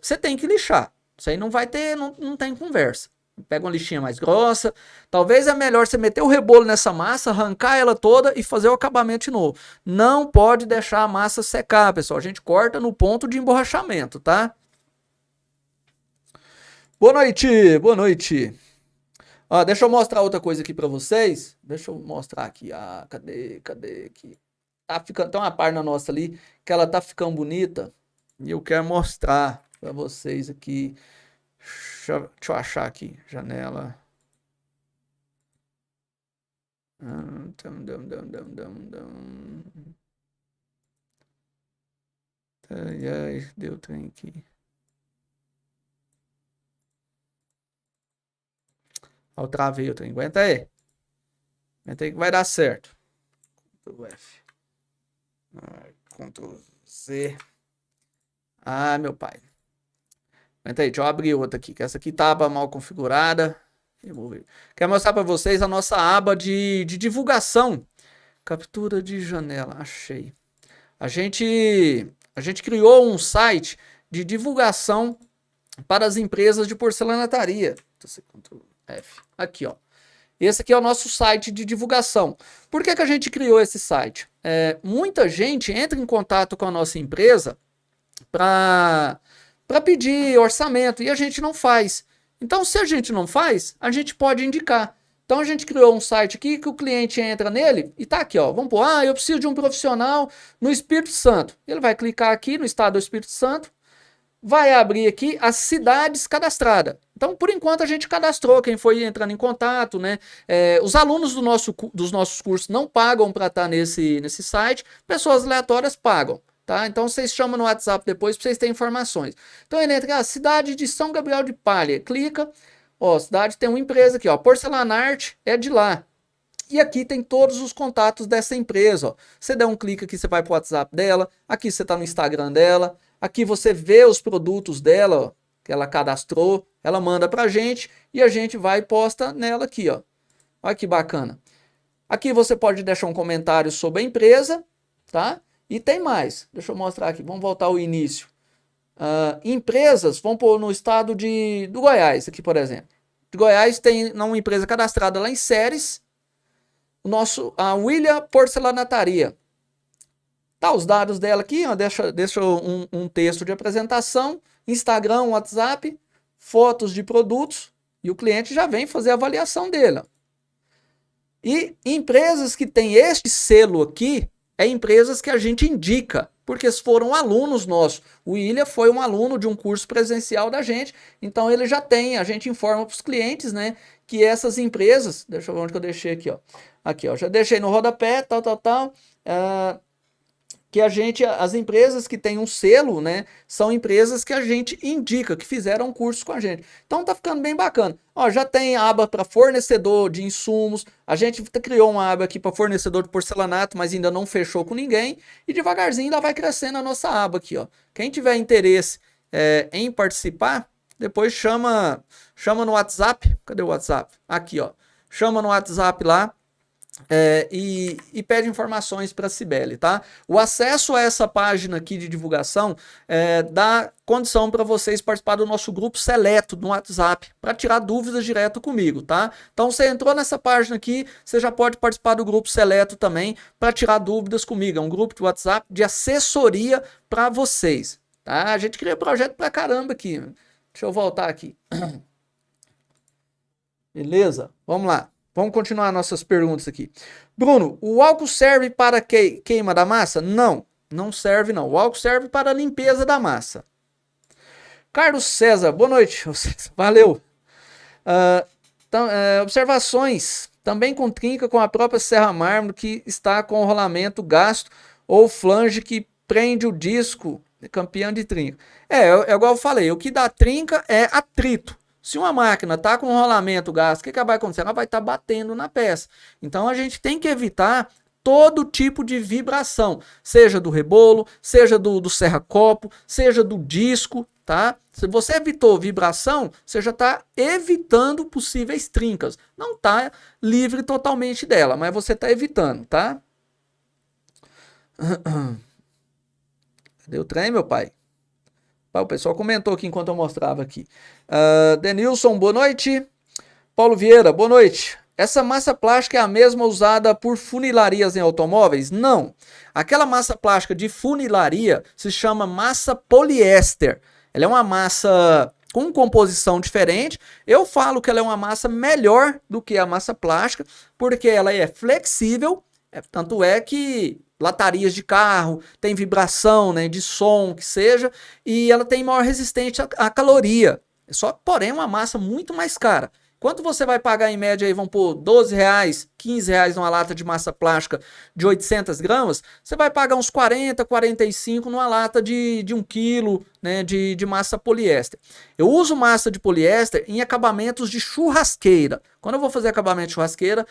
Speaker 1: Você tem que lixar. Isso aí não vai ter, não tem conversa. Pega uma lixinha mais grossa. Talvez é melhor você meter o rebolo nessa massa, arrancar ela toda e fazer o acabamento de novo. Não pode deixar a massa secar, pessoal. A gente corta no ponto de emborrachamento, tá? Boa noite, boa noite. Ó, deixa eu mostrar outra coisa aqui pra vocês. Deixa eu mostrar aqui. Ah, cadê aqui? Tá ficando, tem uma página nossa ali que ela tá ficando bonita e eu quero mostrar pra vocês aqui. Deixa eu achar aqui. Janela. Ai, ai, deu trem aqui. Ó, travei o trem. Aguenta aí. Aguenta aí que vai dar certo. Ctrl F. Ctrl Z. Ah, meu pai. Aguenta aí, deixa eu abrir outra aqui, que essa aqui estava mal configurada. Remover. Quero mostrar para vocês a nossa aba de divulgação. Captura de janela, achei. A gente criou um site de divulgação para as empresas de porcelanataria. Ctrl F. Aqui, ó. Esse aqui é o nosso site de divulgação. Por que a gente criou esse site? Muita gente entra em contato com a nossa empresa para pedir orçamento e a gente não faz. Então, se a gente não faz, a gente pode indicar. Então, a gente criou um site aqui que o cliente entra nele e tá aqui, ó. Vamos pôr, eu preciso de um profissional no Espírito Santo. Ele vai clicar aqui no estado do Espírito Santo, vai abrir aqui as cidades cadastradas. Então, por enquanto, a gente cadastrou quem foi entrando em contato, né? Os alunos dos nossos cursos não pagam para estar nesse site, pessoas aleatórias pagam. Tá? Então vocês chamam no WhatsApp depois para vocês terem informações. Então ele entra aqui, cidade de São Gabriel de Palha, clica, ó, cidade tem uma empresa aqui, ó, Porcelanarte é de lá. E aqui tem todos os contatos dessa empresa, ó. Você dá um clique aqui, você vai para o WhatsApp dela, aqui você está no Instagram dela, aqui você vê os produtos dela, ó, que ela cadastrou, ela manda pra gente e a gente vai e posta nela aqui, ó. Olha que bacana. Aqui você pode deixar um comentário sobre a empresa, tá? E tem mais, deixa eu mostrar aqui, vamos voltar ao início. Empresas, vamos pôr no estado do Goiás, aqui por exemplo. De Goiás tem uma empresa cadastrada lá em Ceres, a William Porcelanataria. Tá os dados dela aqui, ó, deixa um texto de apresentação, Instagram, WhatsApp, fotos de produtos, e o cliente já vem fazer a avaliação dele. Ó. E empresas que têm este selo aqui, empresas que a gente indica, porque foram alunos nossos. O William foi um aluno de um curso presencial da gente, então ele já tem, a gente informa para os clientes, né, que essas empresas, deixa eu ver onde que eu deixei aqui, ó. Aqui, ó, já deixei no rodapé, tal, que as empresas que têm um selo, né, são empresas que a gente indica, que fizeram cursos com a gente. Então tá ficando bem bacana. Ó, já tem aba para fornecedor de insumos, a gente criou uma aba aqui para fornecedor de porcelanato, mas ainda não fechou com ninguém, e devagarzinho ainda vai crescendo a nossa aba aqui, ó. Quem tiver interesse em participar, depois chama no WhatsApp, cadê o WhatsApp? Aqui, ó, chama no WhatsApp lá, e pede informações para a Cibele, tá? O acesso a essa página aqui de divulgação dá condição para vocês participar do nosso grupo seleto no WhatsApp, para tirar dúvidas direto comigo, tá? Então você entrou nessa página aqui, você já pode participar do grupo seleto também, para tirar dúvidas comigo. É um grupo de WhatsApp de assessoria para vocês, tá? A gente cria projeto pra caramba aqui. Deixa eu voltar aqui. Beleza? Vamos lá. Vamos continuar nossas perguntas aqui. Bruno, o álcool serve para queima da massa? Não, não serve não. O álcool serve para a limpeza da massa. Carlos César, boa noite. Valeu. Observações. Também com trinca com a própria serra mármore que está com o rolamento gasto ou flange que prende o disco, campeão de trinca. É igual eu falei, o que dá trinca é atrito. Se uma máquina está com um rolamento gasto, o que vai acontecer? Ela vai estar batendo na peça. Então a gente tem que evitar todo tipo de vibração, seja do rebolo, seja do serra-copo, seja do disco, tá? Se você evitou vibração, você já está evitando possíveis trincas. Não está livre totalmente dela, mas você está evitando, tá? Cadê o trem, meu pai? O pessoal comentou aqui enquanto eu mostrava aqui. Denilson, boa noite. Paulo Vieira, boa noite. Essa massa plástica é a mesma usada por funilarias em automóveis? Não. Aquela massa plástica de funilaria se chama massa poliéster. Ela é uma massa com composição diferente. Eu falo que ela é uma massa melhor do que a massa plástica, porque ela é flexível, tanto é que latarias de carro, tem vibração, né, de som, que seja, e ela tem maior resistência à caloria. Porém, é uma massa muito mais cara. Quanto você vai pagar em média aí, vamos pôr R$12, R$15 numa lata de massa plástica de 800 gramas, você vai pagar uns 40, 45 numa lata de 1 quilo, né, de massa poliéster. Eu uso massa de poliéster em acabamentos de churrasqueira. Quando eu vou fazer acabamento de churrasqueira,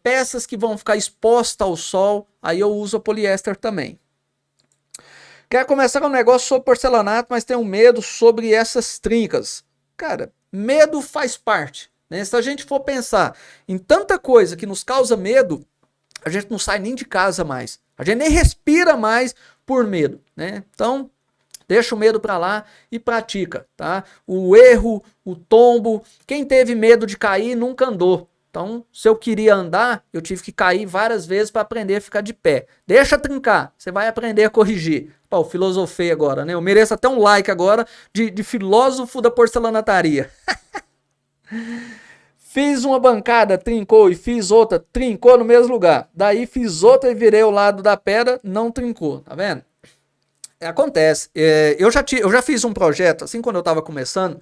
Speaker 1: peças que vão ficar expostas ao sol, aí eu uso a poliéster também. Quer começar um negócio sobre porcelanato, mas tenho medo sobre essas trincas. Cara, medo faz parte, né? Se a gente for pensar em tanta coisa que nos causa medo, a gente não sai nem de casa mais. A gente nem respira mais por medo, né? Então, deixa o medo para lá e pratica, tá? O erro, o tombo, quem teve medo de cair nunca andou. Então, se eu queria andar, eu tive que cair várias vezes para aprender a ficar de pé. Deixa trincar, você vai aprender a corrigir. Pô, filosofei agora, né? Eu mereço até um like agora de filósofo da porcelanataria. Fiz uma bancada, trincou, e fiz outra, trincou no mesmo lugar. Daí fiz outra e virei o lado da pedra, não trincou, tá vendo? Acontece. Eu já fiz um projeto, assim, quando eu tava começando,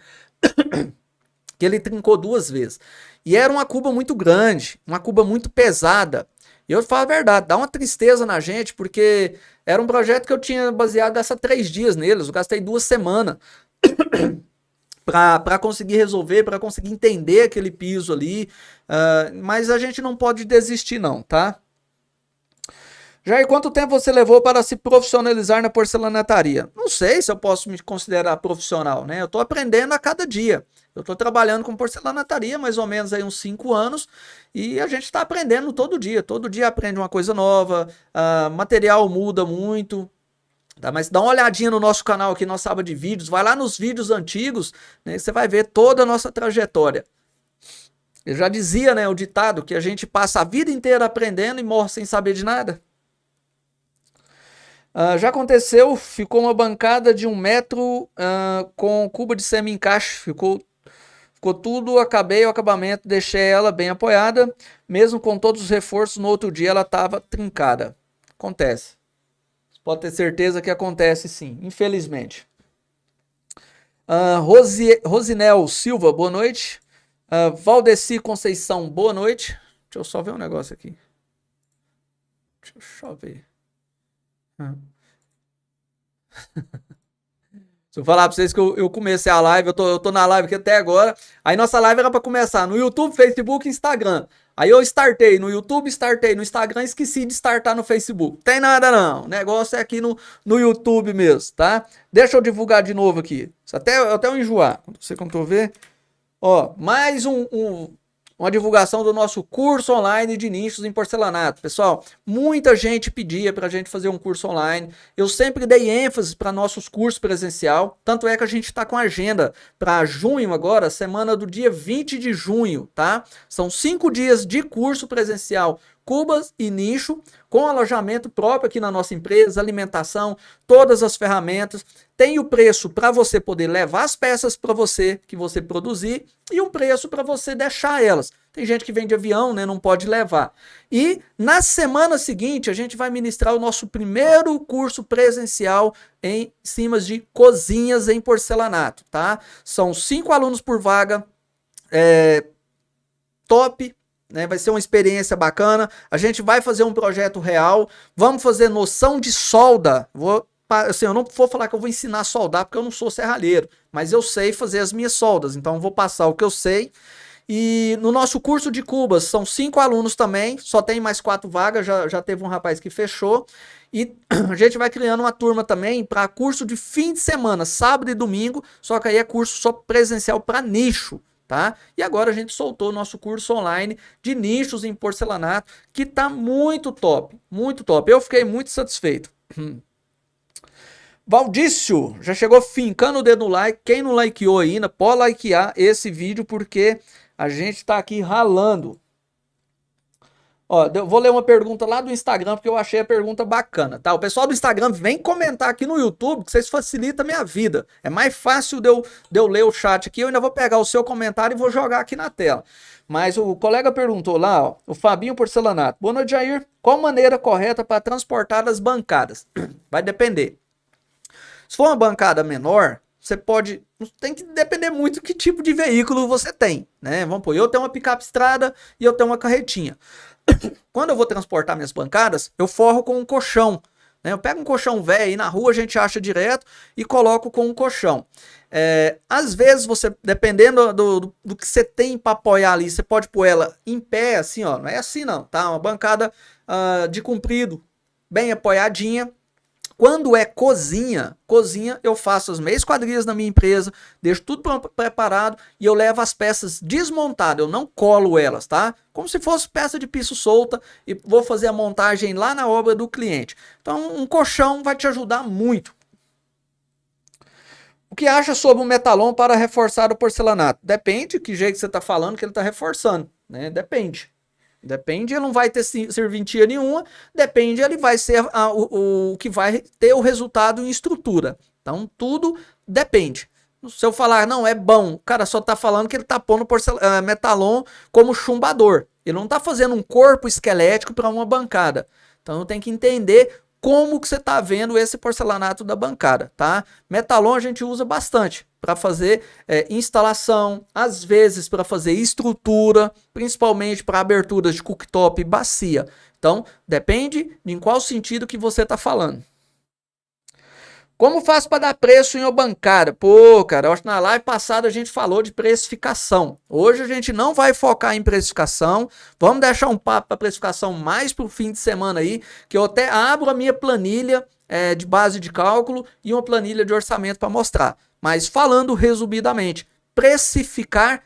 Speaker 1: que ele trincou 2 vezes. E era uma cuba muito grande, uma cuba muito pesada. E eu falo a verdade, dá uma tristeza na gente, porque era um projeto que eu tinha baseado há 3 dias neles. Eu gastei 2 semanas para conseguir resolver, para conseguir entender aquele piso ali. Mas a gente não pode desistir não, tá? Jair, quanto tempo você levou para se profissionalizar na porcelanataria? Não sei se eu posso me considerar profissional, né? Eu estou aprendendo a cada dia. Eu estou trabalhando com porcelanataria mais ou menos aí uns 5 anos e a gente está aprendendo todo dia. Todo dia aprende uma coisa nova, material muda muito. Tá? Mas dá uma olhadinha no nosso canal aqui, nossa aba de vídeos. Vai lá nos vídeos antigos, né? Você vai ver toda a nossa trajetória. Eu já dizia, né, o ditado que a gente passa a vida inteira aprendendo e morre sem saber de nada. Já aconteceu, ficou uma bancada de 1 metro com cuba de semi-encaixe, ficou tudo, acabei o acabamento, deixei ela bem apoiada, mesmo com todos os reforços, no outro dia ela estava trincada. Acontece. Você pode ter certeza que acontece sim, infelizmente. Rosinel Silva, boa noite. Valdeci Conceição, boa noite. Deixa eu só ver um negócio aqui. Deixa eu só ver. Se eu falar pra vocês que eu comecei a live, eu tô na live aqui até agora. Aí nossa live era pra começar no YouTube, Facebook e Instagram. Aí eu startei no YouTube, startei no Instagram, esqueci de startar no Facebook. Tem nada não, o negócio é aqui no YouTube mesmo, tá? Deixa eu divulgar de novo aqui. Até eu enjoar. Não sei como eu ver. Ó, mais uma divulgação do nosso curso online de nichos em porcelanato. Pessoal, muita gente pedia para a gente fazer um curso online. Eu sempre dei ênfase para nossos cursos presencial. Tanto é que a gente está com agenda para junho agora, semana do dia 20 de junho, tá? São 5 dias de curso presencial, cubas e nicho, com alojamento próprio aqui na nossa empresa, alimentação, todas as ferramentas. Tem o preço para você poder levar as peças para você, que você produzir, e um preço para você deixar elas. Tem gente que vem de avião, né, não pode levar. E na semana seguinte, a gente vai ministrar o nosso primeiro curso presencial em cima de cozinhas em porcelanato, tá? São 5 alunos por vaga, top, né? Vai ser uma experiência bacana. A gente vai fazer um projeto real. Vamos fazer noção de solda. Assim, eu não vou falar que eu vou ensinar a soldar, porque eu não sou serralheiro, mas eu sei fazer as minhas soldas, então eu vou passar o que eu sei. E no nosso curso de cubas, são 5 alunos também, só tem mais 4 vagas, já teve um rapaz que fechou. E a gente vai criando uma turma também para curso de fim de semana, sábado e domingo, só que aí é curso só presencial para nicho, tá? E agora a gente soltou o nosso curso online de nichos em porcelanato, que tá muito top, muito top. Eu fiquei muito satisfeito. Valdício, já chegou fincando o dedo no like. Quem não likeou ainda, pode likear esse vídeo, porque a gente tá aqui ralando. Ó, eu vou ler uma pergunta lá do Instagram, porque eu achei a pergunta bacana, tá? O pessoal do Instagram vem comentar aqui no YouTube, que vocês facilitam a minha vida. É mais fácil de eu ler o chat aqui, eu ainda vou pegar o seu comentário e vou jogar aqui na tela. Mas o colega perguntou lá, ó, o Fabinho Porcelanato. Boa noite, Jair. Qual maneira correta para transportar as bancadas? Vai depender. Se for uma bancada menor, você pode... Tem que depender muito do que tipo de veículo você tem, né? Vamos pôr, eu tenho uma picape estrada e eu tenho uma carretinha. Quando eu vou transportar minhas bancadas, eu forro com um colchão, né? Eu pego um colchão velho aí na rua, a gente acha direto e coloco com um colchão. Às vezes você, dependendo do que você tem para apoiar ali, você pode pôr ela em pé, assim, ó. Não é assim não, tá? Uma bancada de comprido, bem apoiadinha. Quando é cozinha eu faço as meias quadrilhas na minha empresa, deixo tudo preparado e eu levo as peças desmontadas, eu não colo elas, tá? Como se fosse peça de piso solta e vou fazer a montagem lá na obra do cliente. Então um colchão vai te ajudar muito. O que acha sobre o metalon para reforçar o porcelanato? Depende que jeito você está falando que ele está reforçando, né? Depende. Depende, ele não vai ter serventia nenhuma, depende, ele vai ser o que vai ter o resultado em estrutura. Então, tudo depende. Se eu falar, não, é bom, o cara só tá falando que ele tá pondo metalon como chumbador. Ele não tá fazendo um corpo esquelético para uma bancada. Então, tem que entender como que você tá vendo esse porcelanato da bancada, tá? Metalon a gente usa bastante para fazer instalação, às vezes para fazer estrutura, principalmente para aberturas de cooktop e bacia. Então, depende de em qual sentido que você está falando. Como faço para dar preço em uma bancada? Pô, cara, eu acho que na live passada a gente falou de precificação. Hoje a gente não vai focar em precificação. Vamos deixar um papo para precificação mais para o fim de semana aí, que eu até abro a minha planilha de base de cálculo e uma planilha de orçamento para mostrar. Mas falando resumidamente, precificar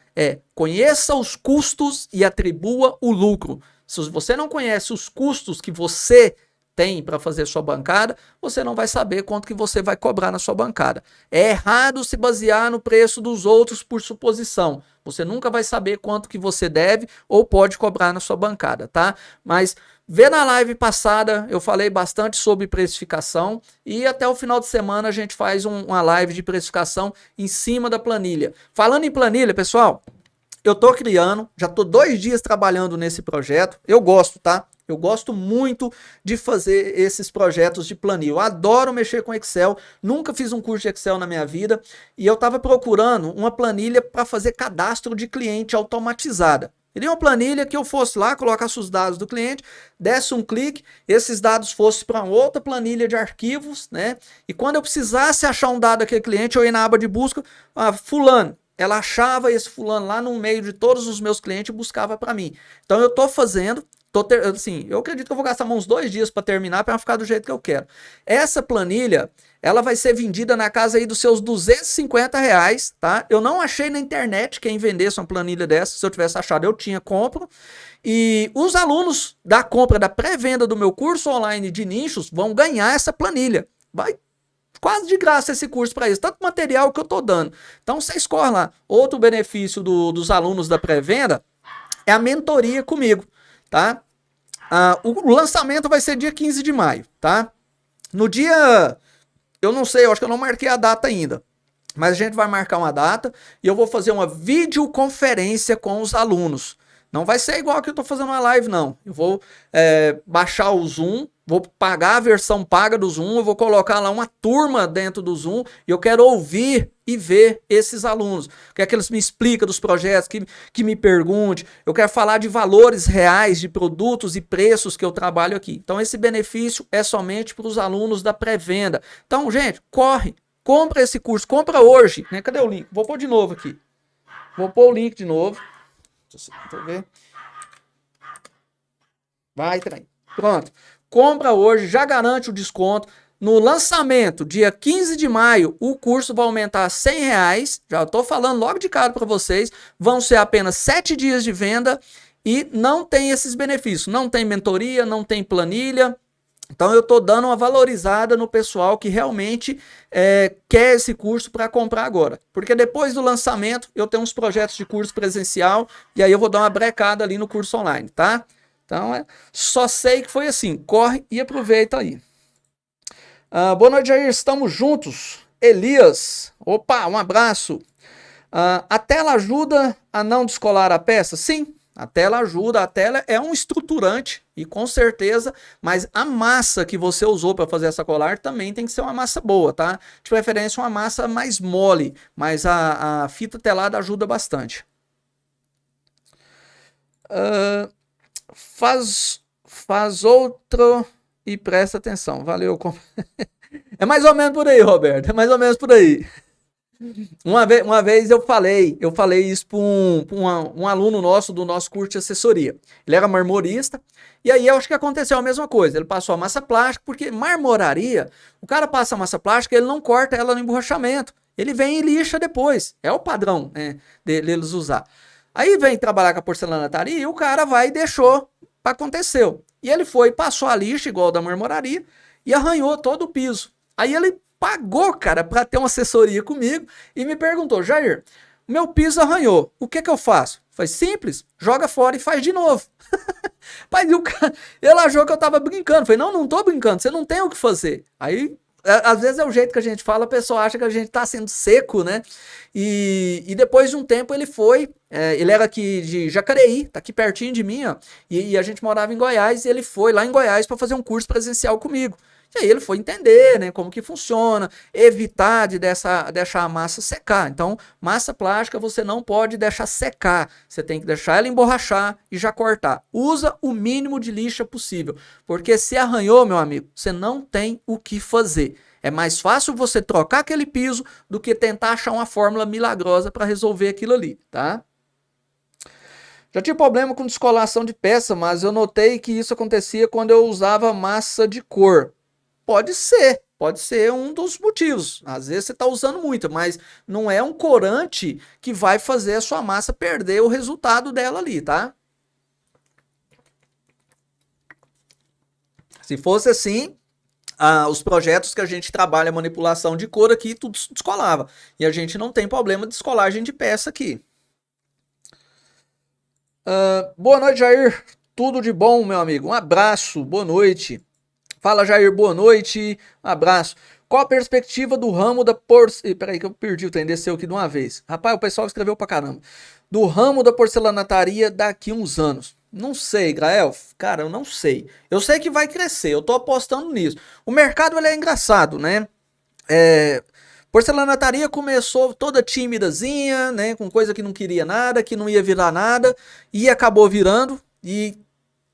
Speaker 1: conheça os custos e atribua o lucro. Se você não conhece os custos que você tem para fazer sua bancada, você não vai saber quanto que você vai cobrar na sua bancada. É errado se basear no preço dos outros por suposição. Você nunca vai saber quanto que você deve ou pode cobrar na sua bancada, tá? Mas vê na live passada, eu falei bastante sobre precificação e até o final de semana a gente faz uma live de precificação em cima da planilha. Falando em planilha, pessoal, eu tô criando, já tô 2 dias trabalhando nesse projeto, eu gosto, tá? Eu gosto muito de fazer esses projetos de planilha. Eu adoro mexer com Excel. Nunca fiz um curso de Excel na minha vida. E eu estava procurando uma planilha para fazer cadastro de cliente automatizada. Queria uma planilha que eu fosse lá, colocasse os dados do cliente, desse um clique, esses dados fossem para outra planilha de arquivos, né? E quando eu precisasse achar um dado daquele cliente, eu ia na aba de busca, fulano. Ela achava esse fulano lá no meio de todos os meus clientes e buscava para mim. Então eu estou fazendo... Assim, eu acredito que eu vou gastar uns 2 dias para terminar para ficar do jeito que eu quero. Essa planilha, ela vai ser vendida na casa aí dos seus R$250, tá? Eu não achei na internet quem vendesse uma planilha dessa. Se eu tivesse achado, eu tinha, compro. E os alunos da compra da pré-venda do meu curso online de nichos vão ganhar essa planilha. Vai quase de graça esse curso para eles, tanto material que eu tô dando. Então você escolhe lá. Outro benefício dos alunos da pré-venda é a mentoria comigo. Tá? O lançamento vai ser dia 15 de maio, tá? No dia, eu não sei, eu acho que eu não marquei a data ainda, mas a gente vai marcar uma data e eu vou fazer uma videoconferência com os alunos. Não vai ser igual que eu tô fazendo uma live, não. Eu vou baixar o Zoom, vou pagar a versão paga do Zoom, eu vou colocar lá uma turma dentro do Zoom e eu quero ouvir e ver esses alunos. Quero que eles me expliquem dos projetos, que me perguntem. Eu quero falar de valores reais, de produtos e preços que eu trabalho aqui. Então esse benefício é somente para os alunos da pré-venda. Então, gente, corre, compra esse curso, compra hoje. Né? Cadê o link? Vou pôr de novo aqui. Vou pôr o link de novo. Deixa eu ver. Vai, trem. Pronto. Compra hoje, já garante o desconto. No lançamento, dia 15 de maio, o curso vai aumentar R$100. Já estou falando logo de cara para vocês. Vão ser apenas 7 dias de venda e não tem esses benefícios. Não tem mentoria, não tem planilha. Então eu estou dando uma valorizada no pessoal que realmente quer esse curso para comprar agora. Porque depois do lançamento eu tenho uns projetos de curso presencial e aí eu vou dar uma brecada ali no curso online, tá? Então só sei que foi assim. Corre e aproveita aí. Boa noite, Jair. Estamos juntos. Elias. Opa, um abraço. A tela ajuda a não descolar a peça? Sim. A tela ajuda, a tela é um estruturante e com certeza, mas a massa que você usou para fazer essa colar também tem que ser uma massa boa, tá? De preferência uma massa mais mole, mas a fita telada ajuda bastante. Faz outro e presta atenção, valeu. É mais ou menos por aí, Roberto, é mais ou menos por aí. Uma vez eu falei isso para um aluno nosso do nosso curso de assessoria. Ele era marmorista, e aí eu acho que aconteceu a mesma coisa. Ele passou a massa plástica, porque marmoraria, o cara passa a massa plástica, ele não corta ela no emborrachamento. Ele vem e lixa depois. É o padrão, né, deles usar. Aí vem trabalhar com a porcelanataria e o cara vai e deixou para acontecer. E ele foi, passou a lixa igual da marmoraria e arranhou todo o piso. Aí ele pagou, cara, para ter uma assessoria comigo e me perguntou: Jair, meu piso arranhou, o que eu faço? Foi simples, joga fora e faz de novo. Mas ele achou que eu tava brincando. Falei, não tô brincando, você não tem o que fazer. Aí, às vezes é o jeito que a gente fala, a pessoa acha que a gente tá sendo seco, né? E depois de um tempo ele foi, ele era aqui de Jacareí, tá aqui pertinho de mim, ó, e a gente morava em Goiás, e ele foi lá em Goiás para fazer um curso presencial comigo. E aí ele foi entender, né, como que funciona, evitar de deixar a massa secar. Então, massa plástica você não pode deixar secar. Você tem que deixar ela emborrachar e já cortar. Usa o mínimo de lixa possível, porque se arranhou, meu amigo, você não tem o que fazer. É mais fácil você trocar aquele piso do que tentar achar uma fórmula milagrosa para resolver aquilo ali, tá? Já tive problema com descolação de peça, mas eu notei que isso acontecia quando eu usava massa de cor. Pode ser um dos motivos. Às vezes você está usando muito, mas não é um corante que vai fazer a sua massa perder o resultado dela ali, tá? Se fosse assim, os projetos que a gente trabalha manipulação de cor aqui, tudo descolava. E a gente não tem problema de descolagem de peça aqui. Boa noite, Jair. Tudo de bom, meu amigo. Um abraço, boa noite. Fala, Jair, boa noite, um abraço. Qual a perspectiva do ramo da porcelanaria? Peraí que eu perdi o trem, desceu aqui de uma vez. Rapaz, o pessoal escreveu pra caramba. Do ramo da porcelanataria daqui uns anos. Não sei, Grael. Cara, eu não sei. Eu sei que vai crescer, eu tô apostando nisso. O mercado, ele é engraçado, né? Porcelanataria começou toda tímidazinha, né? Com coisa que não queria nada, que não ia virar nada. E acabou virando. E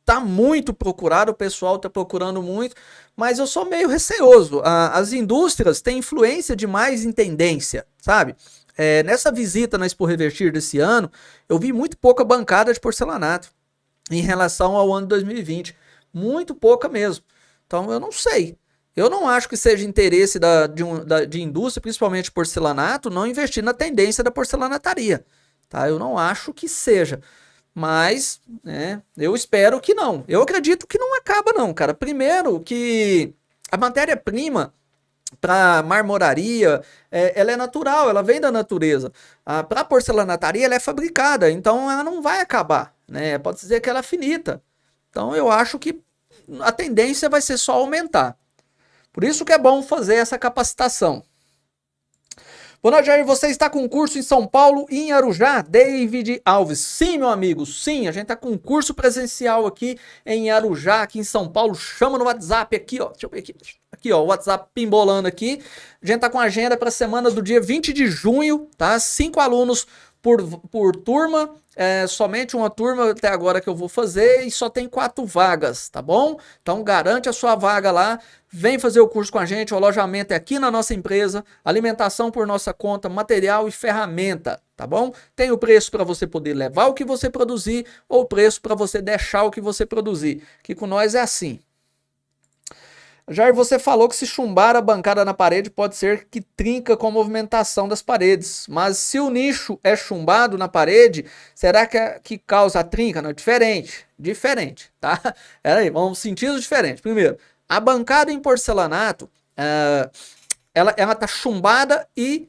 Speaker 1: tá muito procurado, o pessoal tá procurando muito, mas eu sou meio receoso. As indústrias têm influência demais em tendência, sabe? Nessa visita na Expo Revertir desse ano, eu vi muito pouca bancada de porcelanato em relação ao ano 2020. Muito pouca mesmo. Então eu não sei. Eu não acho que seja interesse de indústria, principalmente porcelanato, não investir na tendência da porcelanataria. Tá? Eu não acho que seja. Mas, né, eu espero que não. Eu acredito que não acaba não, cara. Primeiro que a matéria-prima para marmoraria, ela é natural, ela vem da natureza. Para porcelanataria, ela é fabricada, então ela não vai acabar, né? Pode dizer que ela é finita. Então eu acho que a tendência vai ser só aumentar. Por isso que é bom fazer essa capacitação. Boa noite, Jair. Você está com curso em São Paulo e em Arujá? David Alves. Sim, meu amigo, sim. A gente está com um curso presencial aqui em Arujá, aqui em São Paulo. Chama no WhatsApp aqui, ó. Deixa eu ver aqui. Aqui, ó, o WhatsApp pimbolando aqui. A gente tá com agenda para a semana do dia 20 de junho, tá? 5 alunos por turma, somente uma turma até agora que eu vou fazer e só tem 4 vagas, tá bom? Então garante a sua vaga lá, vem fazer o curso com a gente, o alojamento é aqui na nossa empresa, alimentação por nossa conta, material e ferramenta, tá bom? Tem o preço para você poder levar o que você produzir ou o preço para você deixar o que você produzir, que com nós é assim. Jair, você falou que se chumbar a bancada na parede pode ser que trinca com a movimentação das paredes, mas se o nicho é chumbado na parede, será que causa a trinca? Não, diferente, tá? Pera aí, vamos sentidos diferentes. Primeiro, a bancada em porcelanato, ela tá chumbada e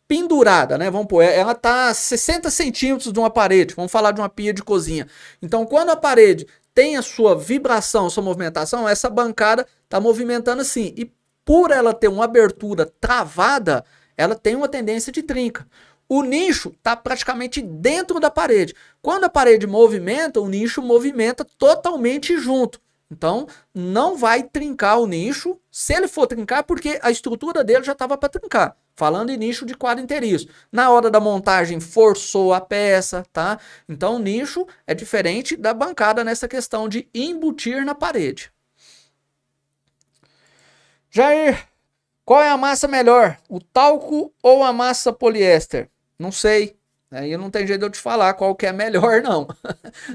Speaker 1: pendurada, né? Vamos pôr, ela tá a 60 centímetros de uma parede, vamos falar de uma pia de cozinha. Então, quando a parede tem a sua vibração, a sua movimentação, essa bancada está movimentando assim. E por ela ter uma abertura travada, ela tem uma tendência de trinca. O nicho está praticamente dentro da parede. Quando a parede movimenta, o nicho movimenta totalmente junto. Então, não vai trincar o nicho. Se ele for trincar, porque a estrutura dele já estava para trincar. Falando em nicho de quadro inteiriço. Na hora da montagem, forçou a peça, tá? Então, o nicho é diferente da bancada nessa questão de embutir na parede. Jair, qual é a massa melhor? O talco ou a massa poliéster? Não sei. Aí não tem jeito de eu te falar qual que é melhor, não.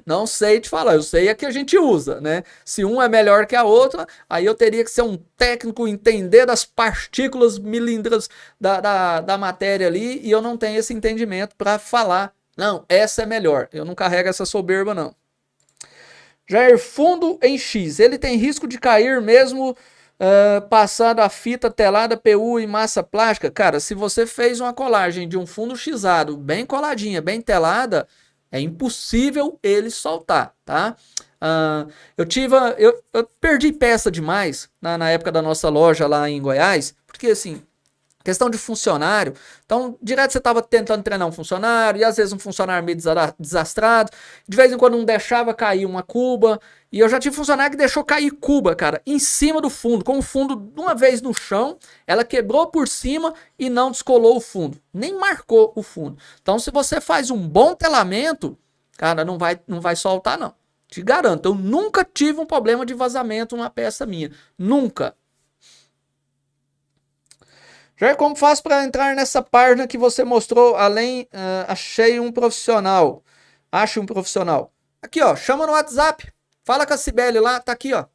Speaker 1: Não sei te falar, eu sei a que a gente usa, né? Se um é melhor que a outra, aí eu teria que ser um técnico, entender das partículas milímetros da matéria ali, e eu não tenho esse entendimento para falar, não, essa é melhor. Eu não carrego essa soberba, não. Jair, fundo em X, ele tem risco de cair mesmo passado a fita telada, PU e massa plástica? Cara, se você fez uma colagem de um fundo xado, bem coladinha, bem telada, é impossível ele soltar, tá? Eu perdi peça demais na época da nossa loja lá em Goiás, porque assim, questão de funcionário, então direto você estava tentando treinar um funcionário, e às vezes um funcionário meio desastrado, de vez em quando não deixava cair uma cuba, e eu já tive funcionário que deixou cair cuba, cara, em cima do fundo, com o fundo uma vez no chão, ela quebrou por cima e não descolou o fundo, nem marcou o fundo. Então se você faz um bom telamento, cara, não vai soltar não, te garanto, eu nunca tive um problema de vazamento numa peça minha, nunca. Jair, como faço para entrar nessa página que você mostrou? Além, achei um profissional. Ache um profissional. Aqui, ó, chama no WhatsApp. Fala com a Cibele lá, tá aqui, ó.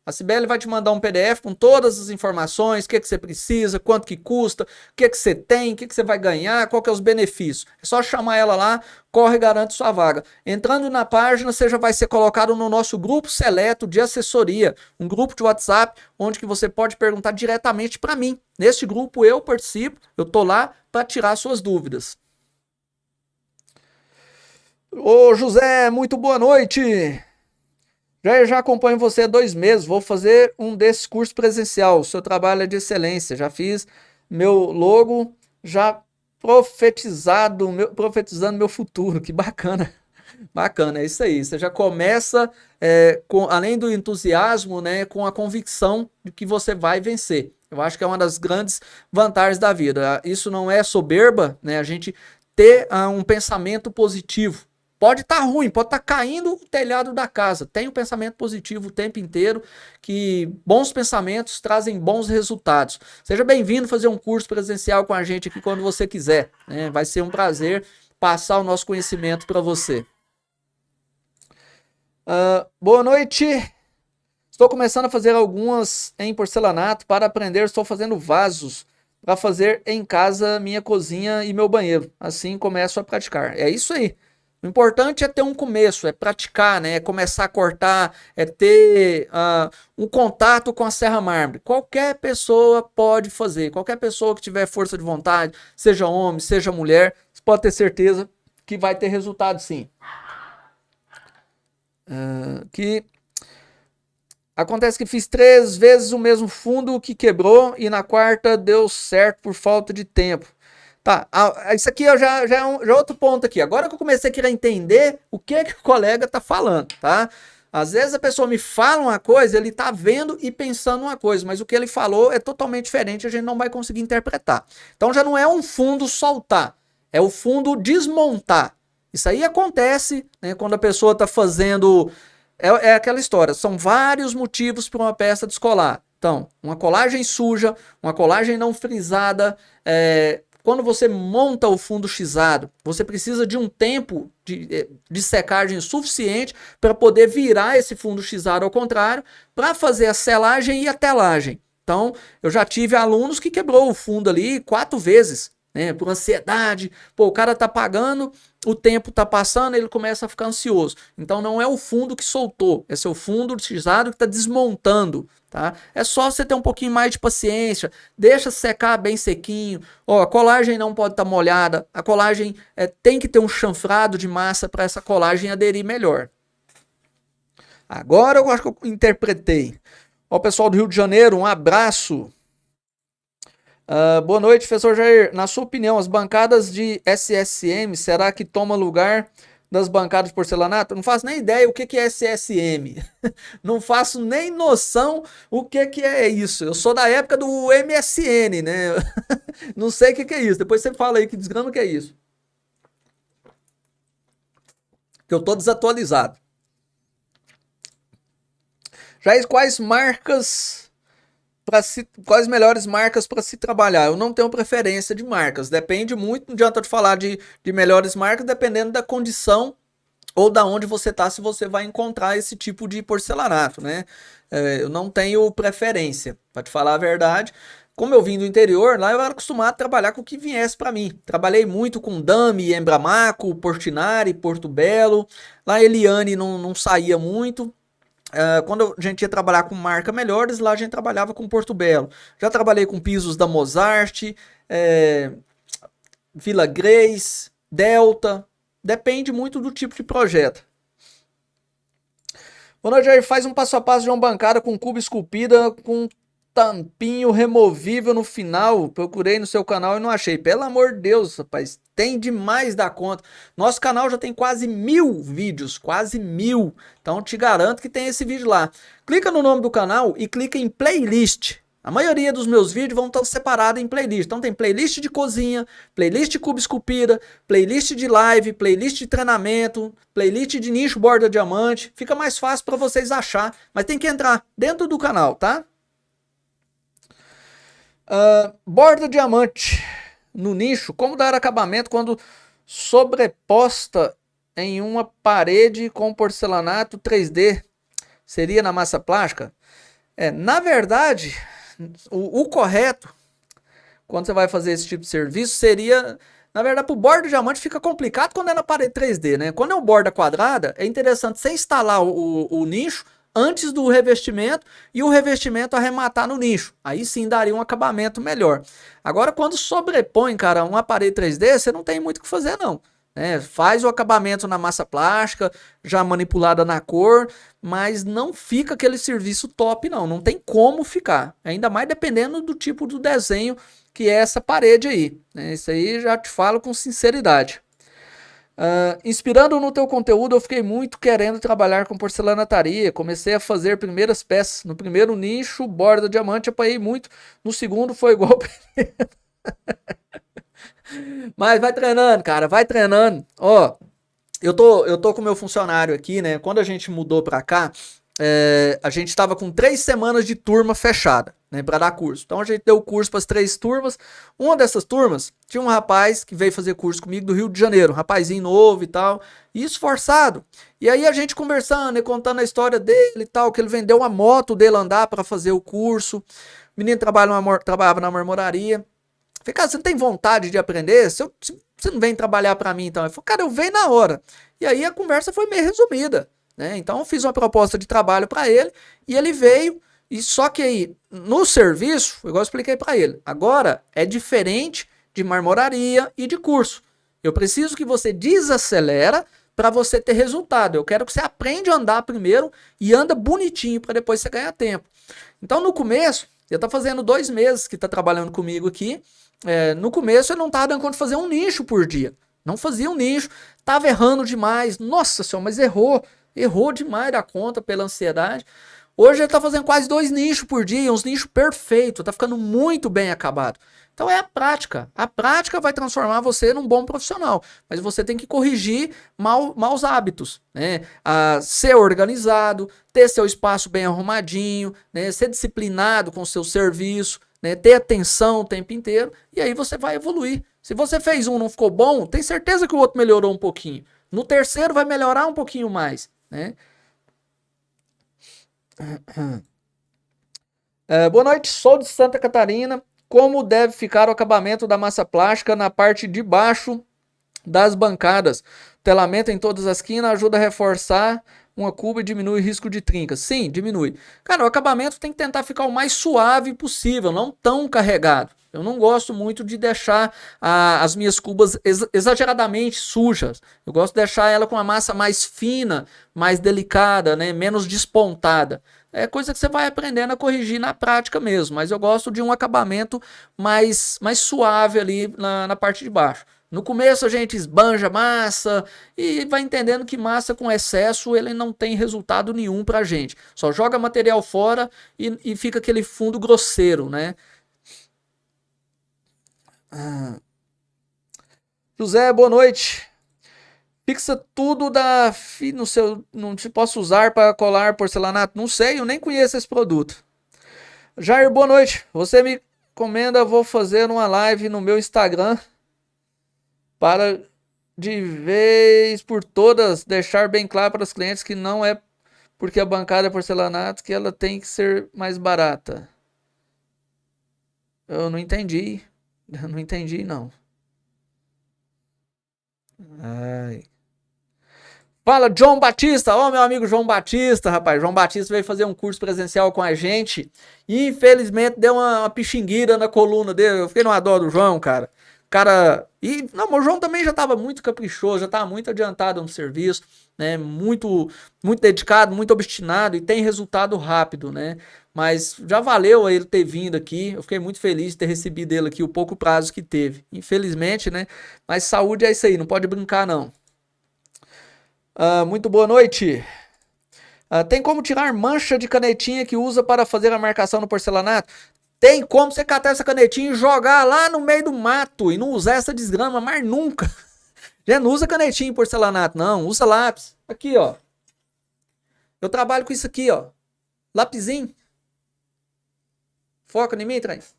Speaker 1: A Cibele vai te mandar um PDF com todas as informações, o que você precisa, quanto que custa, o que você tem, o que você vai ganhar, qual que é os benefícios. É só chamar ela lá, corre e garante sua vaga. Entrando na página, você já vai ser colocado no nosso grupo seleto de assessoria, um grupo de WhatsApp, onde que você pode perguntar diretamente para mim. Neste grupo eu participo, eu tô lá para tirar suas dúvidas. Ô José, muito boa noite. Já acompanho você há 2 meses, vou fazer um desses cursos presencial, o seu trabalho é de excelência, já fiz meu logo, já profetizando meu futuro, que bacana, bacana, é isso aí, você já começa, além do entusiasmo, né, com a convicção de que você vai vencer, eu acho que é uma das grandes vantagens da vida, isso não é soberba, né, a gente ter um pensamento positivo. Pode estar ruim, pode estar caindo o telhado da casa. Tem um pensamento positivo o tempo inteiro, que bons pensamentos trazem bons resultados. Seja bem-vindo fazer um curso presencial com a gente aqui quando você quiser, né? Vai ser um prazer passar o nosso conhecimento para você. Boa noite. Estou começando a fazer algumas em porcelanato para aprender. Estou fazendo vasos para fazer em casa, minha cozinha e meu banheiro. Assim começo a praticar. É isso aí. O importante é ter um começo, é praticar, né? É começar a cortar, é ter um contato com a serra mármore. Qualquer pessoa pode fazer, qualquer pessoa que tiver força de vontade, seja homem, seja mulher, você pode ter certeza que vai ter resultado sim. Acontece que fiz 3 vezes o mesmo fundo que quebrou e na quarta deu certo por falta de tempo. Tá, isso aqui já é outro ponto aqui. Agora que eu comecei a querer entender o que o colega tá falando, tá? Às vezes a pessoa me fala uma coisa, ele tá vendo e pensando uma coisa, mas o que ele falou é totalmente diferente, a gente não vai conseguir interpretar. Então já não é um fundo soltar, é o fundo desmontar. Isso aí acontece, né, quando a pessoa tá fazendo... É aquela história, são vários motivos para uma peça descolar. Então, uma colagem suja, uma colagem não frisada, quando você monta o fundo xizado, você precisa de um tempo de secagem suficiente para poder virar esse fundo xizado ao contrário, para fazer a selagem e a telagem. Então, eu já tive alunos que quebrou o fundo ali 4 vezes, né, por ansiedade. Pô, o cara tá pagando, o tempo tá passando, ele começa a ficar ansioso. Então não é o fundo que soltou, é seu fundo xizado que tá desmontando, tá? É só você ter um pouquinho mais de paciência, deixa secar bem sequinho. Ó, a colagem não pode estar molhada, a colagem tem que ter um chanfrado de massa para essa colagem aderir melhor. Agora eu acho que eu interpretei. Ó, pessoal do Rio de Janeiro, um abraço. Boa noite, professor Jair. Na sua opinião, as bancadas de SSM, será que toma lugar das bancadas de porcelanato? Não faço nem ideia o que é SSM. Não faço nem noção o que é isso. Eu sou da época do MSN, né? Não sei o que é isso. Depois você fala aí que desgrama que é isso. Que eu tô desatualizado. Jair, quais melhores marcas para se trabalhar? Eu não tenho preferência de marcas, depende muito, não adianta eu te falar de melhores marcas, dependendo da condição ou da onde você tá, se você vai encontrar esse tipo de porcelanato, né? Eu não tenho preferência, para te falar a verdade. Como eu vim do interior, lá eu era acostumado a trabalhar com o que viesse para mim. Trabalhei muito com Dami, Embramaco, Portinari, Porto Belo. Lá Eliane não saía muito. Quando a gente ia trabalhar com marca melhores, lá a gente trabalhava com Porto Belo. Já trabalhei com pisos da Mozart, Vila Grace, Delta. Depende muito do tipo de projeto. Boa noite, Jair. Faz um passo a passo de uma bancada com cubo esculpida, com tampinho removível no final. Procurei no seu canal e não achei. Pelo amor de Deus, rapaz. Tem demais da conta. Nosso canal já tem quase 1000 vídeos. Quase 1000. Então te garanto que tem esse vídeo lá. Clica no nome do canal e clica em playlist. A maioria dos meus vídeos vão estar separados em playlist. Então tem playlist de cozinha, playlist de cubo esculpida, playlist de live, playlist de treinamento, playlist de nicho borda diamante. Fica mais fácil para vocês achar. Mas tem que entrar dentro do canal, tá? Borda diamante no nicho, como dar acabamento quando sobreposta em uma parede com porcelanato 3D? Seria na massa plástica? Na verdade, o correto, quando você vai fazer esse tipo de serviço, seria... Na verdade, para o borda diamante fica complicado quando é na parede 3D, né? Quando é uma borda quadrada, é interessante você instalar o nicho antes do revestimento e o revestimento arrematar no nicho. Aí sim daria um acabamento melhor. Agora, quando sobrepõe, cara, uma parede 3D, você não tem muito o que fazer, não. Faz o acabamento na massa plástica, já manipulada na cor, mas não fica aquele serviço top, não. Não tem como ficar. Ainda mais dependendo do tipo do desenho que é essa parede aí. Isso aí já te falo com sinceridade. Inspirando no teu conteúdo, eu fiquei muito querendo trabalhar com porcelanataria. Comecei a fazer primeiras peças. No primeiro nicho, borda diamante, apanhei muito. No segundo foi igual. Mas vai treinando, cara, vai treinando. Ó, eu tô com o meu funcionário aqui, né? Quando a gente mudou pra cá, a gente tava com 3 semanas de turma fechada, né, para dar curso. Então a gente deu curso para as 3 turmas. Uma dessas turmas tinha um rapaz que veio fazer curso comigo do Rio de Janeiro, um rapazinho novo e tal, e esforçado. E aí a gente conversando e contando a história dele e tal, que ele vendeu uma moto dele andar para fazer o curso. O menino trabalhava na marmoraria. Falei, cara, você não tem vontade de aprender? Você não vem trabalhar para mim então? Ele falou, cara, eu venho na hora. E aí a conversa foi meio resumida, né? Então eu fiz uma proposta de trabalho para ele e ele veio. E só que aí, no serviço, igual eu expliquei para ele, agora é diferente de marmoraria e de curso. Eu preciso que você desacelera para você ter resultado. Eu quero que você aprenda a andar primeiro e anda bonitinho para depois você ganhar tempo. Então no começo, ele está fazendo 2 meses que está trabalhando comigo aqui no começo eu não estava dando conta de fazer um nicho por dia. Não fazia um nicho, estava errando demais. Nossa senhora, mas errou demais da conta pela ansiedade. Hoje ele está fazendo quase 2 nichos por dia, uns nichos perfeitos, está ficando muito bem acabado. Então é a prática. A prática vai transformar você num bom profissional, mas você tem que corrigir maus hábitos, né? Ser organizado, ter seu espaço bem arrumadinho, né? Ser disciplinado com o seu serviço, né? Ter atenção o tempo inteiro, e aí você vai evoluir. Se você fez um e não ficou bom, tem certeza que o outro melhorou um pouquinho. No terceiro vai melhorar um pouquinho mais, né? Boa noite, sou de Santa Catarina. Como deve ficar o acabamento da massa plástica na parte de baixo das bancadas? Telamento em todas as esquinas ajuda a reforçar uma cuba e diminui o risco de trinca. Sim, diminui. Cara, o acabamento tem que tentar ficar o mais suave possível, não tão carregado. Eu não gosto muito de deixar as minhas cubas exageradamente sujas. Eu gosto de deixar ela com a massa mais fina, mais delicada, né? Menos despontada. É coisa que você vai aprendendo a corrigir na prática mesmo, mas eu gosto de um acabamento mais suave ali na parte de baixo. No começo a gente esbanja massa e vai entendendo que massa com excesso ele não tem resultado nenhum pra gente. Só joga material fora e fica aquele fundo grosseiro, né? José, boa noite. Fixa tudo no seu. Não te posso usar para colar porcelanato? Não sei, eu nem conheço esse produto. Jair, boa noite. Você me comenda, vou fazer uma live no meu Instagram para de vez por todas deixar bem claro para os clientes que não é porque a bancada é porcelanato que ela tem que ser mais barata. Eu não entendi. Eu não entendi, não. Ai. Fala, João Batista. Ó, meu amigo João Batista, rapaz. João Batista veio fazer um curso presencial com a gente e infelizmente deu uma pixingueira na coluna dele. Eu fiquei numa dó do João, cara. Cara, não, o João também já estava muito caprichoso, já estava muito adiantado no serviço, né? Muito dedicado, muito obstinado e tem resultado rápido, né? Mas já valeu ele ter vindo aqui. Eu fiquei muito feliz de ter recebido ele aqui o pouco prazo que teve. Infelizmente, né? Mas saúde é isso aí, não pode brincar não. Muito boa noite. Tem como tirar mancha de canetinha que usa para fazer a marcação no porcelanato? Tem como você catar essa canetinha e jogar lá no meio do mato e não usar essa desgrama mais nunca. Já não usa canetinha em porcelanato, não. Usa lápis. Aqui, ó. Eu trabalho com isso aqui, ó. Lapisinho. Foca em mim, Trans.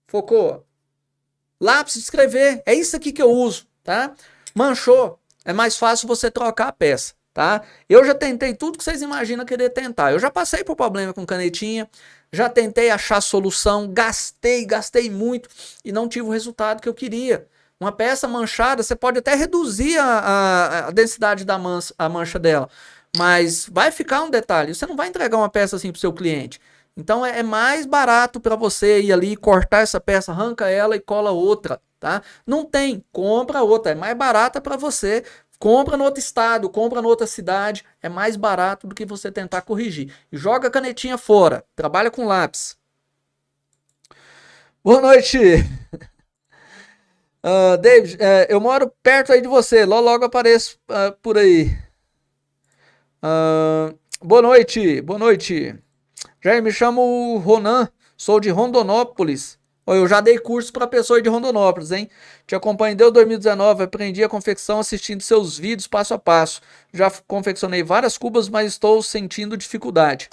Speaker 1: Focou. Lápis de escrever. É isso aqui que eu uso, tá? Manchou. É mais fácil você trocar a peça, tá? Eu já tentei tudo que vocês imaginam querer tentar. Eu já passei por problema com canetinha, já tentei achar solução, gastei muito e não tive o resultado que eu queria. Uma peça manchada, você pode até reduzir a densidade da mancha dela, mas vai ficar um detalhe, você não vai entregar uma peça assim para o seu cliente. Então é mais barato para você ir ali, cortar essa peça, arranca ela e cola outra, tá? Não tem, compra outra, é mais barata para você, compra no outro estado, compra em outra cidade, é mais barato do que você tentar corrigir. Joga a canetinha fora, trabalha com lápis. Boa noite. David, eu moro perto aí de você, logo apareço por aí. Boa noite. Já me chamo Ronan, sou de Rondonópolis. Eu já dei curso para pessoa de Rondonópolis, hein? Te acompanhei desde 2019, aprendi a confecção assistindo seus vídeos passo a passo. Já confeccionei várias cubas, mas estou sentindo dificuldade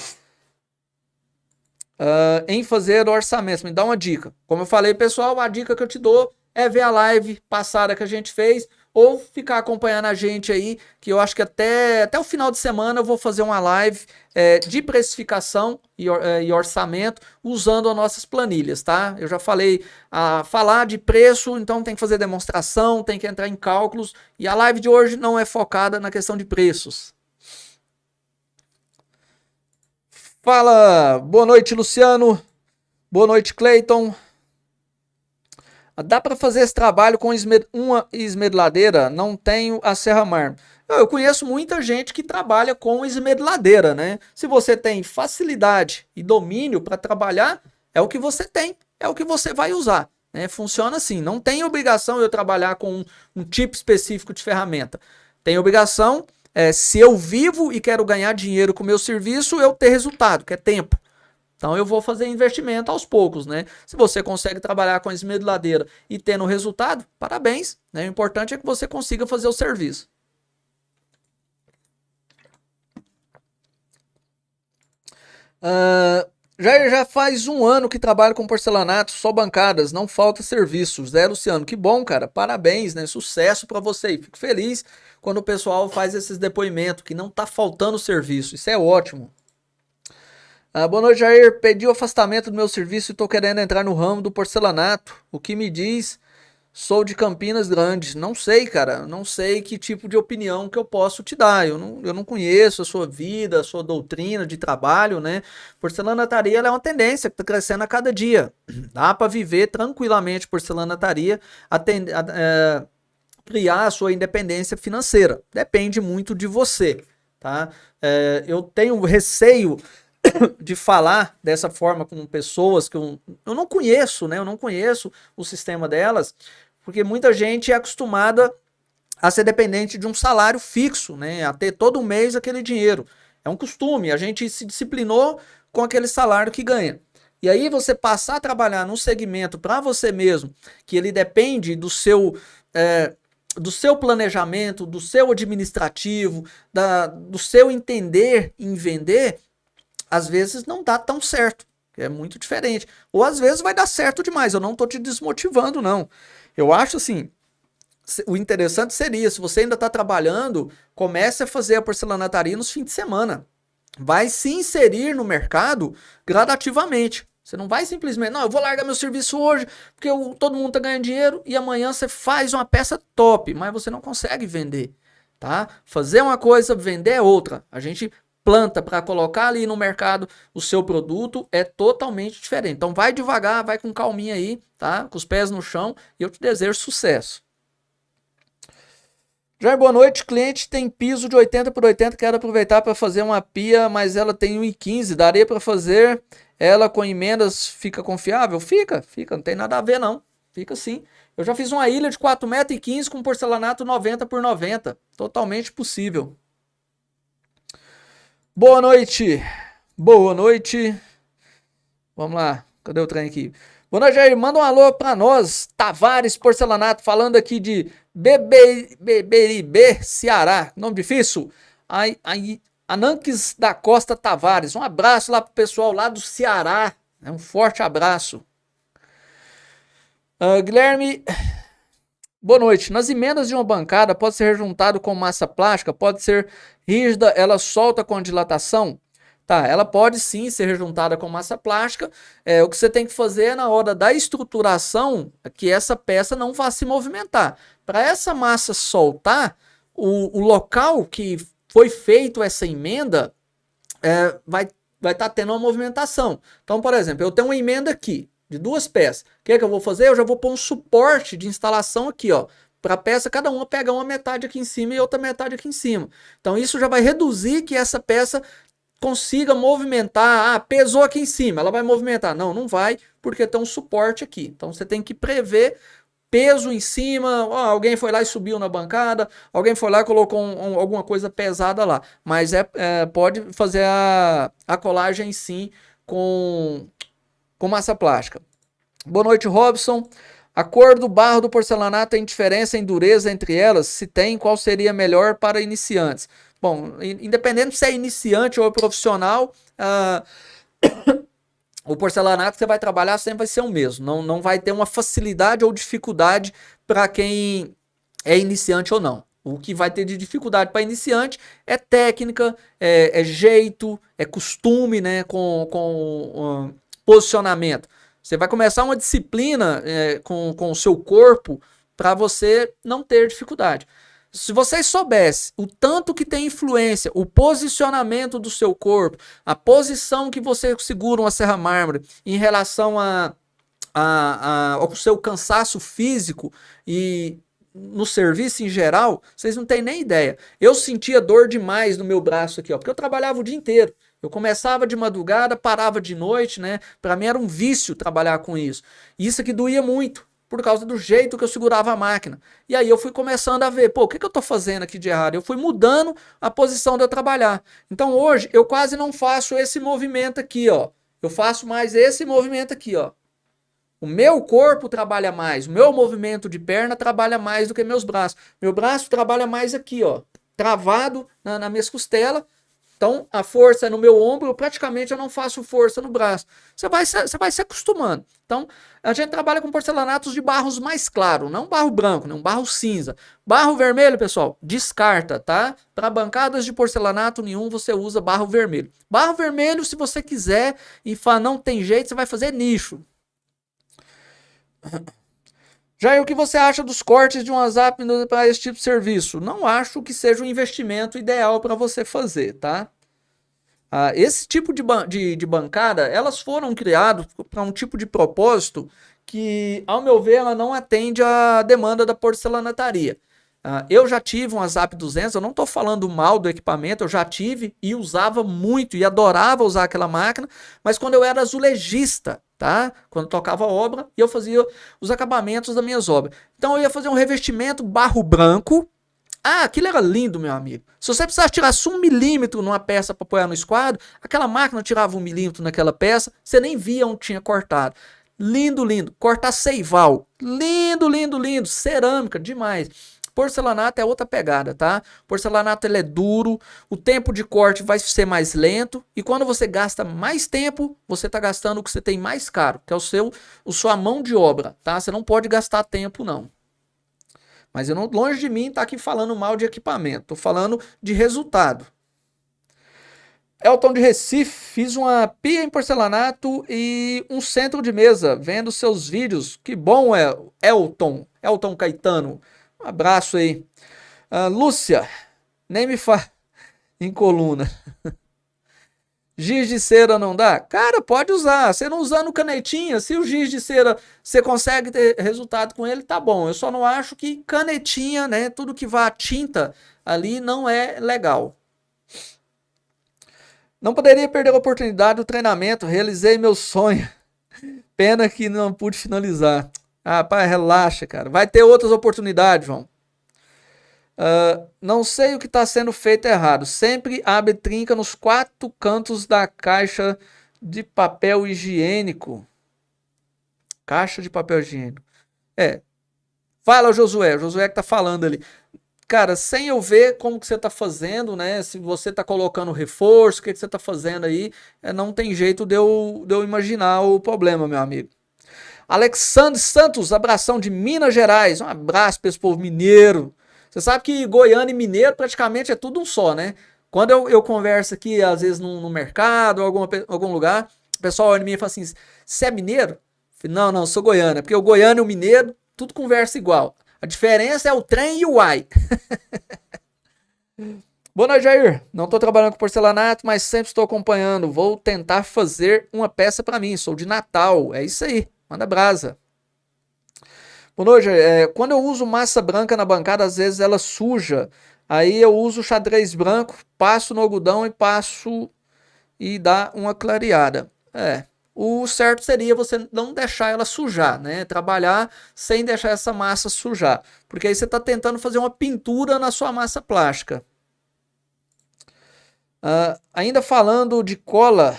Speaker 1: em fazer orçamentos. Me dá uma dica. Como eu falei, pessoal, a dica que eu te dou é ver a live passada que a gente fez ou ficar acompanhando a gente aí, que eu acho que até o final de semana eu vou fazer uma live de precificação e orçamento usando as nossas planilhas, tá? Eu já falei, falar de preço, então tem que fazer demonstração, tem que entrar em cálculos, e a live de hoje não é focada na questão de preços. Fala, boa noite, Luciano. Boa noite, Cleiton. Dá para fazer esse trabalho com uma esmeriladeira? Não tenho a serra mármore. Eu conheço muita gente que trabalha com esmeriladeira, né? Se você tem facilidade e domínio para trabalhar, é o que você tem. é o que você vai usar. Né? Funciona assim, não tem obrigação eu trabalhar com um tipo específico de ferramenta. Tem obrigação, se eu vivo e quero ganhar dinheiro com o meu serviço, eu ter resultado, que é tempo. Então eu vou fazer investimento aos poucos, né? Se você consegue trabalhar com a esmedladeira e tendo resultado, parabéns, né? O importante é que você consiga fazer o serviço. Já faz 1 ano que trabalho com porcelanato, só bancadas, não falta serviço. Zé Luciano, que bom, cara, parabéns, né? Sucesso para você. Fico feliz quando o pessoal faz esses depoimentos, que não tá faltando serviço, isso é ótimo. Boa noite, Jair. Pedi o afastamento do meu serviço e tô querendo entrar no ramo do porcelanato. O que me diz? Sou de Campinas Grande. Não sei, cara. Não sei que tipo de opinião que eu posso te dar. Eu não conheço a sua vida, a sua doutrina de trabalho, né? Porcelanataria ela é uma tendência que está crescendo a cada dia. Dá para viver tranquilamente porcelanataria, criar a sua independência financeira. Depende muito de você, tá? Eu tenho receio de falar dessa forma com pessoas que eu não conheço, né? Eu não conheço o sistema delas, porque muita gente é acostumada a ser dependente de um salário fixo, né? A ter todo mês aquele dinheiro. É um costume, a gente se disciplinou com aquele salário que ganha. E aí você passar a trabalhar num segmento para você mesmo, que ele depende do seu planejamento, do seu administrativo, do seu entender em vender, às vezes não dá tão certo, é muito diferente. Ou às vezes vai dar certo demais, eu não tô te desmotivando, não. Eu acho assim, o interessante seria, se você ainda está trabalhando, comece a fazer a porcelanataria nos fins de semana. Vai se inserir no mercado gradativamente. Você não vai simplesmente, não, eu vou largar meu serviço hoje, porque todo mundo está ganhando dinheiro, e amanhã você faz uma peça top, mas você não consegue vender. Tá? Fazer uma coisa, vender é outra. A gente planta para colocar ali no mercado o seu produto é totalmente diferente. Então vai devagar, vai com calminha aí, tá? Com os pés no chão e eu te desejo sucesso. Jair, boa noite. Cliente tem piso de 80 por 80, quero aproveitar para fazer uma pia, mas ela tem 1,15. Daria para fazer ela com emendas, fica confiável? Fica, não tem nada a ver não. Fica sim. Eu já fiz uma ilha de 4,15 m com porcelanato 90 por 90. Totalmente possível. Boa noite. Boa noite. Vamos lá. Cadê o trem aqui? Boa noite, Jair. Manda um alô pra nós. Tavares Porcelanato, falando aqui de Beberibe, Ceará. Nome difícil? Ananques da Costa Tavares. Um abraço lá pro pessoal lá do Ceará. Um forte abraço. Guilherme... Boa noite. Nas emendas de uma bancada pode ser rejuntado com massa plástica? Pode ser rígida, ela solta com a dilatação? Tá, ela pode sim ser rejuntada com massa plástica. O que você tem que fazer é na hora da estruturação que essa peça não vá se movimentar. Para essa massa soltar, o local que foi feito essa emenda vai estar tendo uma movimentação. Então, por exemplo, eu tenho uma emenda aqui de 2 peças. O que é que eu vou fazer? Eu já vou pôr um suporte de instalação aqui, ó, para a peça, cada uma pegar uma metade aqui em cima e outra metade aqui em cima. Então isso já vai reduzir que essa peça consiga movimentar. Pesou aqui em cima, ela vai movimentar. Não, não vai, porque tem um suporte aqui. Então você tem que prever peso em cima. Alguém foi lá e subiu na bancada, alguém foi lá e colocou alguma coisa pesada lá. Mas pode fazer a colagem sim com massa plástica. Boa noite, Robson. A cor do barro do porcelanato tem diferença em dureza entre elas? Se tem, qual seria melhor para iniciantes? Bom, independente se é iniciante ou profissional, o porcelanato que você vai trabalhar sempre vai ser o mesmo. Não vai ter uma facilidade ou dificuldade para quem é iniciante ou não. O que vai ter de dificuldade para iniciante é técnica, é jeito, é costume, né, com posicionamento. Você vai começar uma disciplina com o seu corpo para você não ter dificuldade. Se vocês soubessem o tanto que tem influência, o posicionamento do seu corpo, a posição que você segura uma serra mármore em relação ao seu cansaço físico e no serviço em geral, vocês não têm nem ideia. Eu sentia dor demais no meu braço aqui, ó, porque eu trabalhava o dia inteiro. Eu começava de madrugada, parava de noite, né? Para mim era um vício trabalhar com isso. E isso aqui doía muito, por causa do jeito que eu segurava a máquina. E aí eu fui começando a ver, pô, o que eu tô fazendo aqui de errado? Eu fui mudando a posição de eu trabalhar. Então hoje eu quase não faço esse movimento aqui, ó. Eu faço mais esse movimento aqui, ó. O meu corpo trabalha mais, o meu movimento de perna trabalha mais do que meus braços. Meu braço trabalha mais aqui, ó, travado na minhas costelas. Então, a força é no meu ombro, praticamente eu não faço força no braço. Você vai se acostumando. Então, a gente trabalha com porcelanatos de barros mais claro, não barro branco, não barro cinza. Barro vermelho, pessoal, descarta, tá? Para bancadas de porcelanato nenhum, você usa barro vermelho. Barro vermelho, se você quiser e falar não tem jeito, você vai fazer nicho. Jair, o que você acha dos cortes de um WhatsApp para esse tipo de serviço? Não acho que seja o investimento ideal para você fazer, tá? Esse tipo de bancada, elas foram criadas para um tipo de propósito que, ao meu ver, ela não atende à demanda da porcelanataria. Eu já tive um WhatsApp 200, eu não estou falando mal do equipamento, eu já tive e usava muito e adorava usar aquela máquina, mas quando eu era azulejista, tá? Quando tocava obra, eu fazia os acabamentos das minhas obras. Então eu ia fazer um revestimento barro branco. Aquilo era lindo, meu amigo. Se você precisasse tirar só 1 milímetro numa peça para apoiar no esquadro, aquela máquina tirava 1 milímetro naquela peça, você nem via onde tinha cortado. Lindo, lindo. Cortar seival. Lindo, lindo, lindo. Cerâmica, demais. Porcelanato é outra pegada, tá? Porcelanato ele é duro, o tempo de corte vai ser mais lento e quando você gasta mais tempo, você tá gastando o que você tem mais caro, que é sua mão de obra, tá? Você não pode gastar tempo, não. Mas eu não, longe de mim tá aqui falando mal de equipamento, tô falando de resultado. Elton de Recife, fiz uma pia em porcelanato e um centro de mesa, vendo seus vídeos. Que bom, Elton Caetano. Um abraço aí. Lúcia, nem me faz em coluna. Giz de cera não dá? Cara, pode usar. Você não usando canetinha, se o giz de cera você consegue ter resultado com ele, tá bom. Eu só não acho que canetinha, né? Tudo que vá a tinta ali não é legal. Não poderia perder a oportunidade do treinamento. Realizei meu sonho. Pena que não pude finalizar. Pai, relaxa, cara. Vai ter outras oportunidades, João. Não sei o que está sendo feito errado. Sempre abre trinca nos 4 cantos da caixa de papel higiênico. Caixa de papel higiênico. Fala o Josué que tá falando ali. Cara, sem eu ver como que você tá fazendo, né? Se você tá colocando reforço, o que você tá fazendo aí, não tem jeito de eu imaginar o problema, meu amigo. Alexandre Santos, abração de Minas Gerais. Um abraço para esse povo mineiro. Você sabe que goiano e mineiro praticamente é tudo um só, né? Quando eu converso aqui, às vezes no mercado ou algum lugar, o pessoal olha em mim e fala assim, você é mineiro? Não, não, sou goiano. É porque o goiano e o mineiro, tudo conversa igual. A diferença é o trem e o ai. Boa noite, Jair. Não estou trabalhando com porcelanato, mas sempre estou acompanhando. Vou tentar fazer uma peça para mim. Sou de Natal. É isso aí. Manda brasa. Boa noite. Quando eu uso massa branca na bancada, às vezes ela suja. Aí eu uso xadrez branco, passo no algodão e passo e dá uma clareada. O certo seria você não deixar ela sujar, né? Trabalhar sem deixar essa massa sujar. Porque aí você está tentando fazer uma pintura na sua massa plástica. Ainda falando de cola,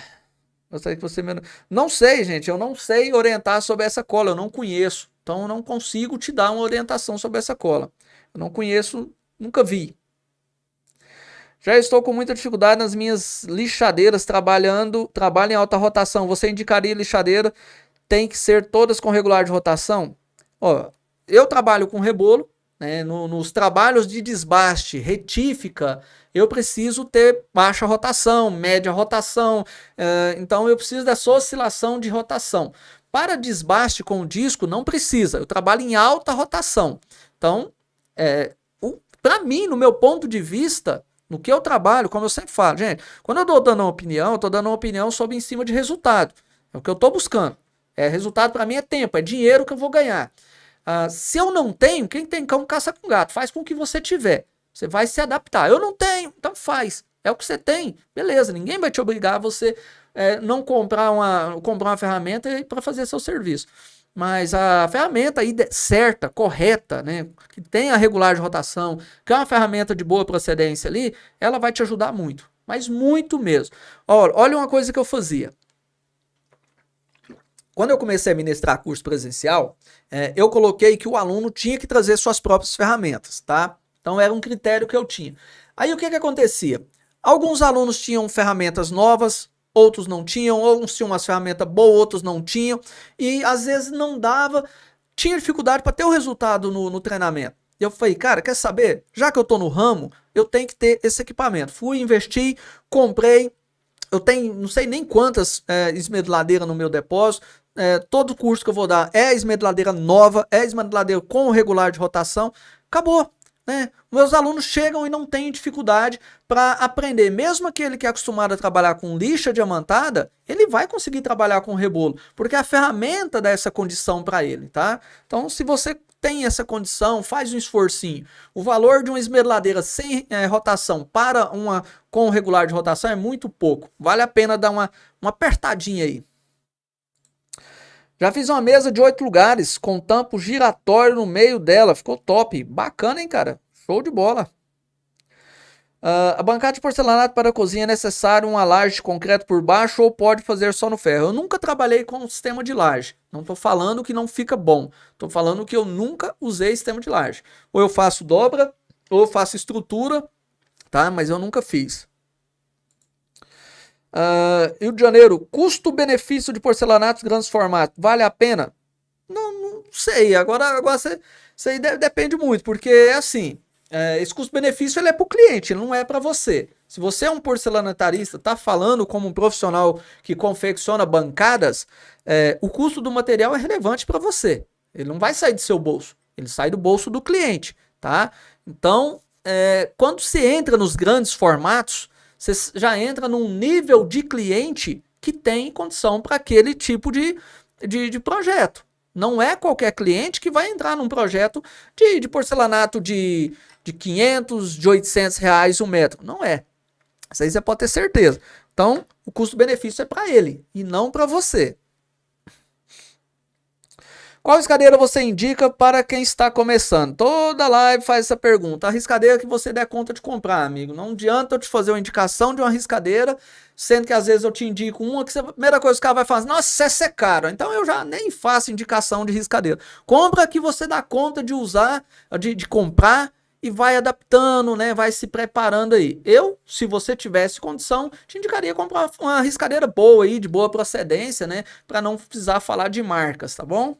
Speaker 1: gostaria que você... Não sei, gente, eu não sei orientar sobre essa cola, eu não conheço. Então eu não consigo te dar uma orientação sobre essa cola. Eu não conheço, nunca vi. Já estou com muita dificuldade nas minhas lixadeiras, trabalho em alta rotação. Você indicaria lixadeira? Tem que ser todas com regular de rotação? Eu trabalho com rebolo, né? Nos trabalhos de desbaste, retífica, eu preciso ter baixa rotação, média rotação, então eu preciso dessa oscilação de rotação. Para desbaste com o disco, não precisa, eu trabalho em alta rotação. Então, para mim, no meu ponto de vista, no que eu trabalho, como eu sempre falo, gente, quando eu estou dando uma opinião, eu estou dando uma opinião sobre em cima de resultado. É o que eu estou buscando. Resultado para mim é tempo, é dinheiro que eu vou ganhar. Se eu não tenho, quem tem cão caça com gato. Faz com o que você tiver. Você vai se adaptar. Eu não tenho, então faz. É o que você tem. Beleza, ninguém vai te obrigar a você não comprar uma ferramenta para fazer seu serviço. Mas a ferramenta aí certa, correta, né, que tem a regulagem de rotação, que é uma ferramenta de boa procedência ali, ela vai te ajudar muito. Mas muito mesmo. Olha uma coisa que eu fazia. Quando eu comecei a ministrar curso presencial, eu coloquei que o aluno tinha que trazer suas próprias ferramentas, tá? Então era um critério que eu tinha. Aí o que acontecia? Alguns alunos tinham ferramentas novas, outros não tinham, uns tinham umas ferramentas boas, outros não tinham, e às vezes não dava, tinha dificuldade para ter o resultado no treinamento. E eu falei, cara, quer saber? Já que eu tô no ramo, eu tenho que ter esse equipamento. Fui, investi, comprei, eu tenho não sei nem quantas esmedladeiras no meu depósito, todo curso que eu vou dar é esmedladeira nova, é esmedladeira com regular de rotação, acabou. Né? Meus alunos chegam e não têm dificuldade para aprender. Mesmo aquele que é acostumado a trabalhar com lixa diamantada, ele vai conseguir trabalhar com rebolo, porque a ferramenta dá essa condição para ele, tá? Então, se você tem essa condição, faz um esforcinho. O valor de uma esmedladeira sem rotação para uma com regular de rotação é muito pouco. Vale a pena dar uma apertadinha aí. Já fiz uma mesa de 8 lugares, com tampo giratório no meio dela. Ficou top. Bacana, hein, cara? Show de bola. A bancada de porcelanato para a cozinha é necessário uma laje de concreto por baixo ou pode fazer só no ferro? Eu nunca trabalhei com sistema de laje. Não estou falando que não fica bom. Estou falando que eu nunca usei sistema de laje. Ou eu faço dobra, ou eu faço estrutura, tá? Mas eu nunca fiz. Rio de Janeiro, custo-benefício de porcelanatos grandes formatos, vale a pena? Não sei, agora isso aí depende muito, porque é assim, esse custo-benefício ele é para o cliente, ele não é para você. Se você é um porcelanatarista, está falando como um profissional que confecciona bancadas, o custo do material é relevante para você, ele não vai sair do seu bolso, ele sai do bolso do cliente, tá? Então, quando você entra nos grandes formatos, você já entra num nível de cliente que tem condição para aquele tipo de projeto. Não é qualquer cliente que vai entrar num projeto de porcelanato de 500, de 800 reais um metro. Não é. Isso aí você pode ter certeza. Então, o custo-benefício é para ele e não para você. Qual riscadeira você indica para quem está começando? Toda live faz essa pergunta. A riscadeira que você der conta de comprar, amigo. Não adianta eu te fazer uma indicação de uma riscadeira, sendo que às vezes eu te indico uma que a primeira coisa que o cara vai fazer, nossa, essa é caro. Então eu já nem faço indicação de riscadeira. Compra que você dá conta de usar, de comprar e vai adaptando, né? Vai se preparando aí. Eu, se você tivesse condição, te indicaria comprar uma riscadeira boa aí, de boa procedência, né? Para não precisar falar de marcas, tá bom?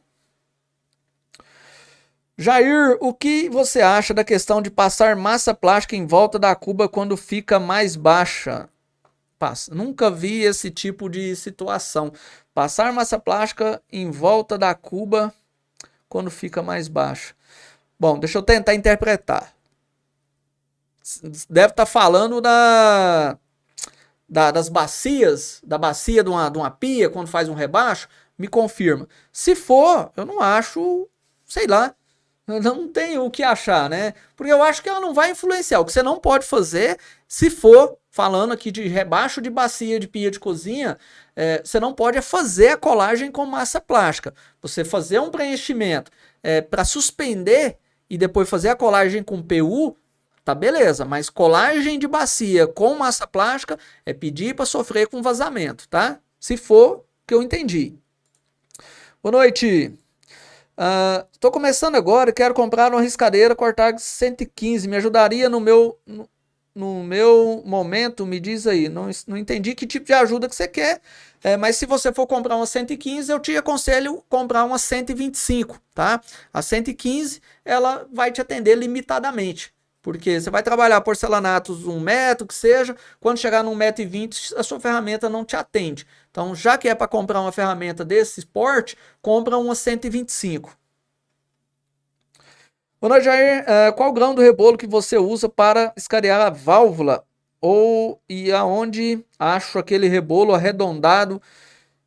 Speaker 1: Jair, o que você acha da questão de passar massa plástica em volta da cuba quando fica mais baixa? Nunca vi esse tipo de situação. Passar massa plástica em volta da cuba quando fica mais baixa. Bom, deixa eu tentar interpretar. Deve estar falando das bacias, da bacia de uma pia, quando faz um rebaixo. Me confirma. Se for, eu não acho, sei lá. Não tem o que achar, né? Porque eu acho que ela não vai influenciar. O que você não pode fazer, se for falando aqui de rebaixo de bacia de pia de cozinha, você não pode fazer a colagem com massa plástica. Você fazer um preenchimento para suspender e depois fazer a colagem com PU, tá beleza. Mas colagem de bacia com massa plástica é pedir para sofrer com vazamento, tá? Se for, que eu entendi. Boa noite. Estou começando agora e quero comprar uma riscadeira Cortag 115. Me ajudaria no meu momento? Me diz aí. Não entendi que tipo de ajuda que você quer. Mas se você for comprar uma 115, eu te aconselho comprar uma 125, tá? A 115 ela vai te atender limitadamente. Porque você vai trabalhar porcelanatos 1 metro, que seja, quando chegar no 1,20 m, a sua ferramenta não te atende. Então, já que é para comprar uma ferramenta desse porte, compra uma 125. Boa noite, Jair. Qual o grão do rebolo que você usa para escanear a válvula? E aonde acho aquele rebolo arredondado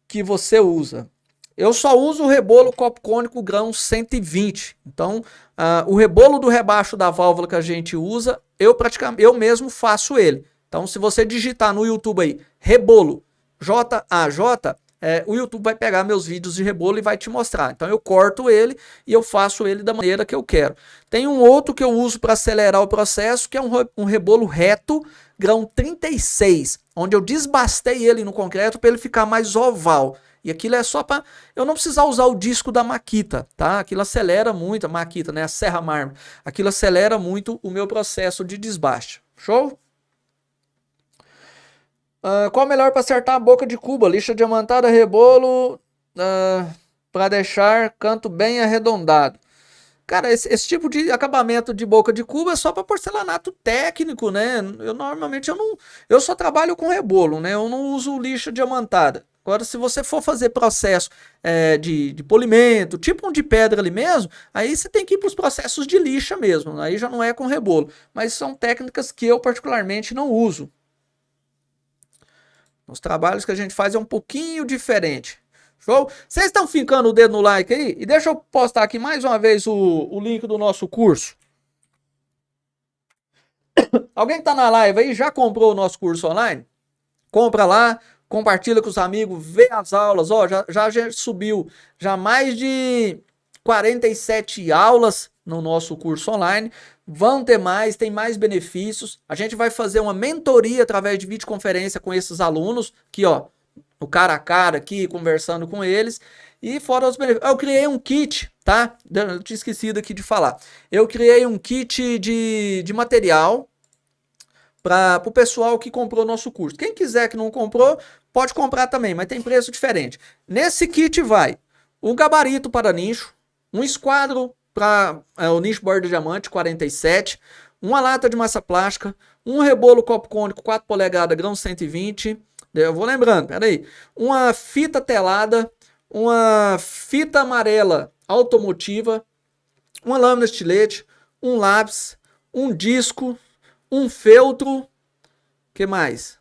Speaker 1: que você usa? Eu só uso o rebolo copo cônico grão 120. Então, o rebolo do rebaixo da válvula que a gente usa, eu mesmo faço ele. Então, se você digitar no YouTube aí, rebolo, J-A-J, o YouTube vai pegar meus vídeos de rebolo e vai te mostrar. Então, eu corto ele e eu faço ele da maneira que eu quero. Tem um outro que eu uso para acelerar o processo, que é um rebolo reto, grão 36, onde eu desbastei ele no concreto para ele ficar mais oval. E aquilo é só para eu não precisar usar o disco da Makita, tá? Aquilo acelera muito, a Makita, né? A serra mármore. Aquilo acelera muito o meu processo de desbaste. Show? Qual o melhor para acertar a boca de cuba? Lixa diamantada, rebolo, para deixar canto bem arredondado. Cara, esse tipo de acabamento de boca de cuba é só para porcelanato técnico, né? Normalmente eu só trabalho com rebolo, né? Eu não uso lixa diamantada. Agora, se você for fazer processo de polimento, tipo um de pedra ali mesmo, aí você tem que ir para os processos de lixa mesmo. Aí já não é com rebolo. Mas são técnicas que eu particularmente não uso. Os trabalhos que a gente faz é um pouquinho diferente. Show? Vocês estão ficando o dedo no like aí? E deixa eu postar aqui mais uma vez o link do nosso curso. Alguém que está na live aí já comprou o nosso curso online? Compra lá, compartilha com os amigos, vê as aulas. Ó, já subiu já mais de 47 aulas no nosso curso online. Vão ter mais, tem mais benefícios. A gente vai fazer uma mentoria através de videoconferência com esses alunos, aqui ó, o cara a cara aqui, conversando com eles. E fora os benefícios. Eu criei um kit, tá? Eu tinha esquecido aqui de falar. Eu criei um kit de material para o pessoal que comprou o nosso curso. Quem quiser que não comprou, pode comprar também, mas tem preço diferente. Nesse kit vai um gabarito para nicho, um esquadro para o nicho borda diamante 47, uma lata de massa plástica, um rebolo copo cônico 4 polegadas grão 120, eu vou lembrando, peraí, uma fita telada, uma fita amarela automotiva, uma lâmina estilete, um lápis, um disco, um feltro, que mais?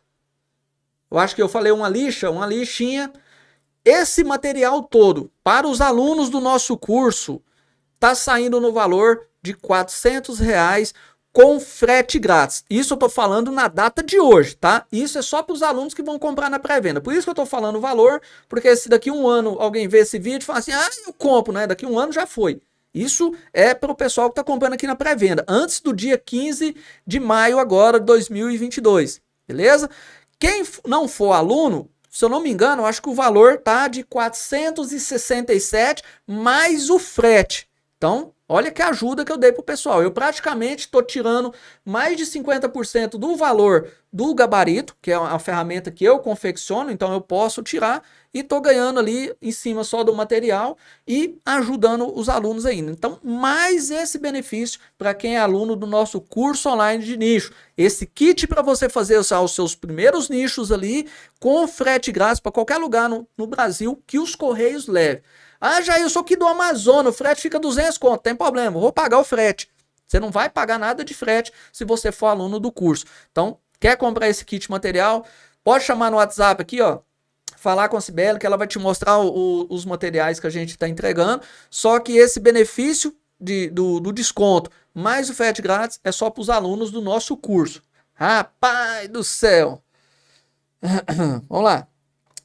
Speaker 1: Eu acho que eu falei uma lixinha. Esse material todo, para os alunos do nosso curso, tá saindo no valor de R$400 com frete grátis. Isso eu tô falando na data de hoje, tá? Isso é só para os alunos que vão comprar na pré-venda. Por isso que eu tô falando o valor, porque se daqui um ano alguém vê esse vídeo e fala assim, eu compro, né? Daqui um ano já foi. Isso é para o pessoal que está comprando aqui na pré-venda, antes do dia 15 de maio agora de 2022, beleza? Quem não for aluno, se eu não me engano, eu acho que o valor tá de 467 mais o frete. Então, olha que ajuda que eu dei pro pessoal. Eu praticamente estou tirando mais de 50% do valor do gabarito, que é uma ferramenta que eu confecciono, então eu posso tirar e estou ganhando ali em cima só do material e ajudando os alunos ainda. Então, mais esse benefício para quem é aluno do nosso curso online de nicho. Esse kit para você fazer os seus primeiros nichos ali com frete grátis para qualquer lugar no Brasil que os Correios levem. Jair, eu sou aqui do Amazonas, o frete fica 200 conto, tem problema, vou pagar o frete. Você não vai pagar nada de frete se você for aluno do curso. Então, quer comprar esse kit material? Pode chamar no WhatsApp aqui, ó, falar com a Cibele que ela vai te mostrar os materiais que a gente está entregando. Só que esse benefício do desconto mais o frete grátis é só para os alunos do nosso curso. Rapaz do céu! Vamos lá.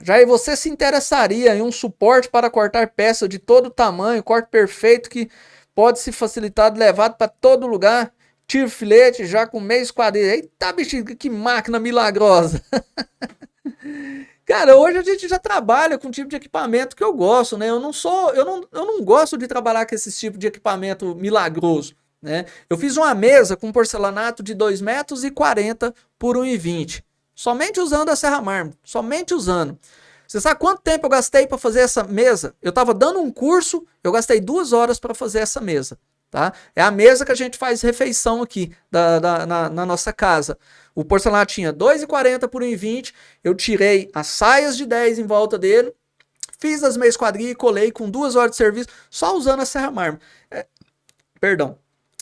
Speaker 1: Jair, você se interessaria em um suporte para cortar peças de todo tamanho, corte perfeito que pode se facilitar levado para todo lugar, tiro filete já com meio esquadrilha. Eita, bicho, que máquina milagrosa! Cara, hoje a gente já trabalha com um tipo de equipamento que eu gosto, né? Eu não gosto de trabalhar com esse tipo de equipamento milagroso, né? Eu fiz uma mesa com porcelanato de 2,40 m por 1,20 m. Somente usando a serra mármore, somente usando. Você sabe quanto tempo eu gastei para fazer essa mesa? Eu estava dando um curso, eu gastei 2 horas para fazer essa mesa, tá? É a mesa que a gente faz refeição aqui na nossa casa. O porcelanato tinha 2,40 por 1,20 m, eu tirei as saias de 10 em volta dele, fiz as meias quadrilhas e colei com 2 horas de serviço, só usando a serra mármore. Perdão.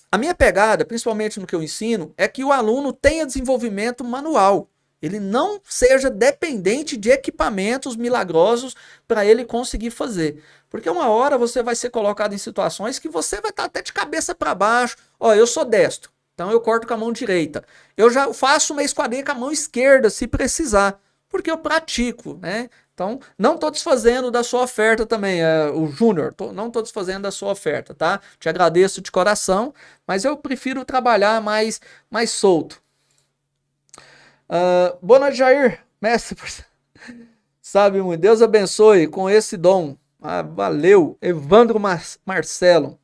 Speaker 1: A minha pegada, principalmente no que eu ensino, é que o aluno tenha desenvolvimento manual. Ele não seja dependente de equipamentos milagrosos para ele conseguir fazer. Porque uma hora você vai ser colocado em situações que você vai estar até de cabeça para baixo. Ó, eu sou destro, Então eu corto com a mão direita. Eu já faço uma esquadria com a mão esquerda, se precisar, porque eu pratico, né? Então, não estou desfazendo da sua oferta também, o Júnior, não estou desfazendo da sua oferta, tá? Te agradeço de coração, mas eu prefiro trabalhar mais solto. Boa noite, Jair, mestre, sabe muito, Deus abençoe com esse dom. Valeu, Evandro Marcelo.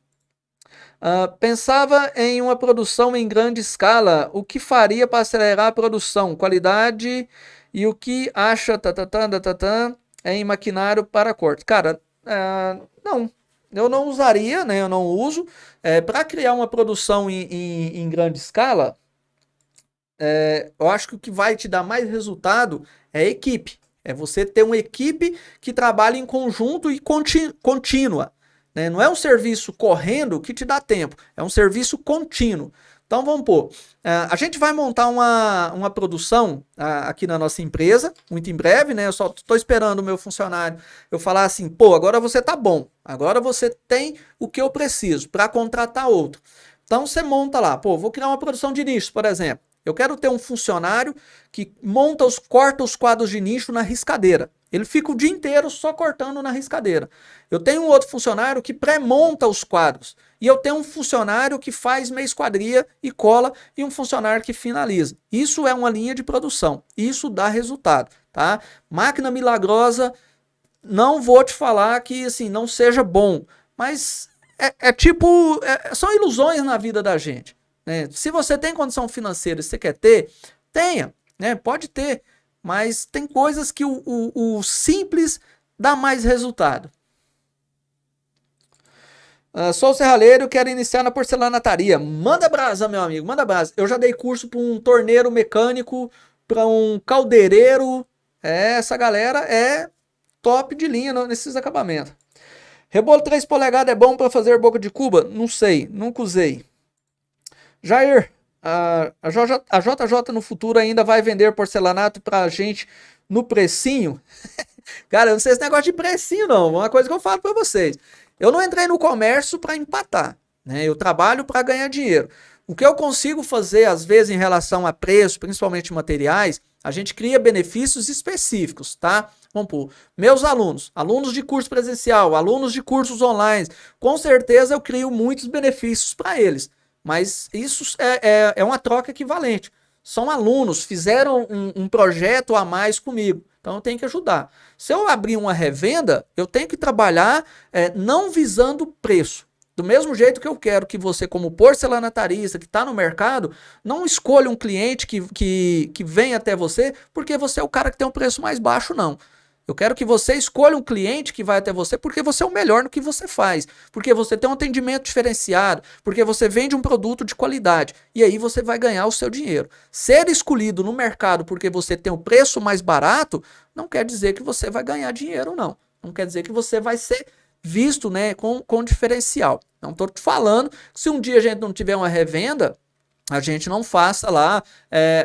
Speaker 1: Pensava em uma produção em grande escala, o que faria para acelerar a produção, qualidade e o que acha em maquinário para corte? Cara, não, eu não usaria, né? Eu não uso. Para criar uma produção em grande escala, eu acho que o que vai te dar mais resultado é a equipe. É você ter uma equipe que trabalha em conjunto e contínua. Né? Não é um serviço correndo que te dá tempo, é um serviço contínuo. Então vamos pôr, a gente vai montar uma produção aqui na nossa empresa, muito em breve, né? Eu só estou esperando o meu funcionário eu falar assim, pô, agora você tá bom, agora você tem o que eu preciso para contratar outro. Então você monta lá, pô, vou criar uma produção de nicho, por exemplo. Eu quero ter um funcionário que corta os quadros de nicho na riscadeira. Ele fica o dia inteiro só cortando na riscadeira. Eu tenho um outro funcionário que pré-monta os quadros. E eu tenho um funcionário que faz meia esquadria e cola e um funcionário que finaliza. Isso é uma linha de produção. Isso dá resultado, tá? Máquina milagrosa, não vou te falar que assim não seja bom, mas são ilusões na vida da gente. Né? Se você tem condição financeira e você quer ter, tenha, né? Pode ter, mas tem coisas que o simples dá mais resultado. Sou serralheiro, quero iniciar na porcelanataria. Manda brasa, meu amigo, manda brasa. Eu já dei curso para um torneiro mecânico, para um caldeireiro. Essa galera é top de linha nesses acabamentos. Rebolo 3 polegadas é bom para fazer boca de cuba? Não sei, nunca usei. Jair, a JJ no futuro ainda vai vender porcelanato pra gente no precinho? Cara, eu não sei esse negócio de precinho não, uma coisa que eu falo pra vocês. Eu não entrei no comércio pra empatar, né? Eu trabalho pra ganhar dinheiro. O que eu consigo fazer, às vezes, em relação a preço, principalmente materiais, a gente cria benefícios específicos, tá? Vamos pôr, meus alunos de curso presencial, alunos de cursos online, com certeza eu crio muitos benefícios para eles. Mas isso é uma troca equivalente. São alunos, fizeram um projeto a mais comigo. Então eu tenho que ajudar. Se eu abrir uma revenda, eu tenho que trabalhar não visando preço. Do mesmo jeito que eu quero que você, como porcelanatarista que está no mercado, não escolha um cliente que vem até você porque você é o cara que tem um preço mais baixo, não. Eu quero que você escolha um cliente que vai até você porque você é o melhor no que você faz, porque você tem um atendimento diferenciado, porque você vende um produto de qualidade e aí você vai ganhar o seu dinheiro. Ser escolhido no mercado porque você tem o preço mais barato não quer dizer que você vai ganhar dinheiro, não. Não quer dizer que você vai ser visto, né, com diferencial. Não estou te falando que se um dia a gente não tiver uma revenda, a gente não faça lá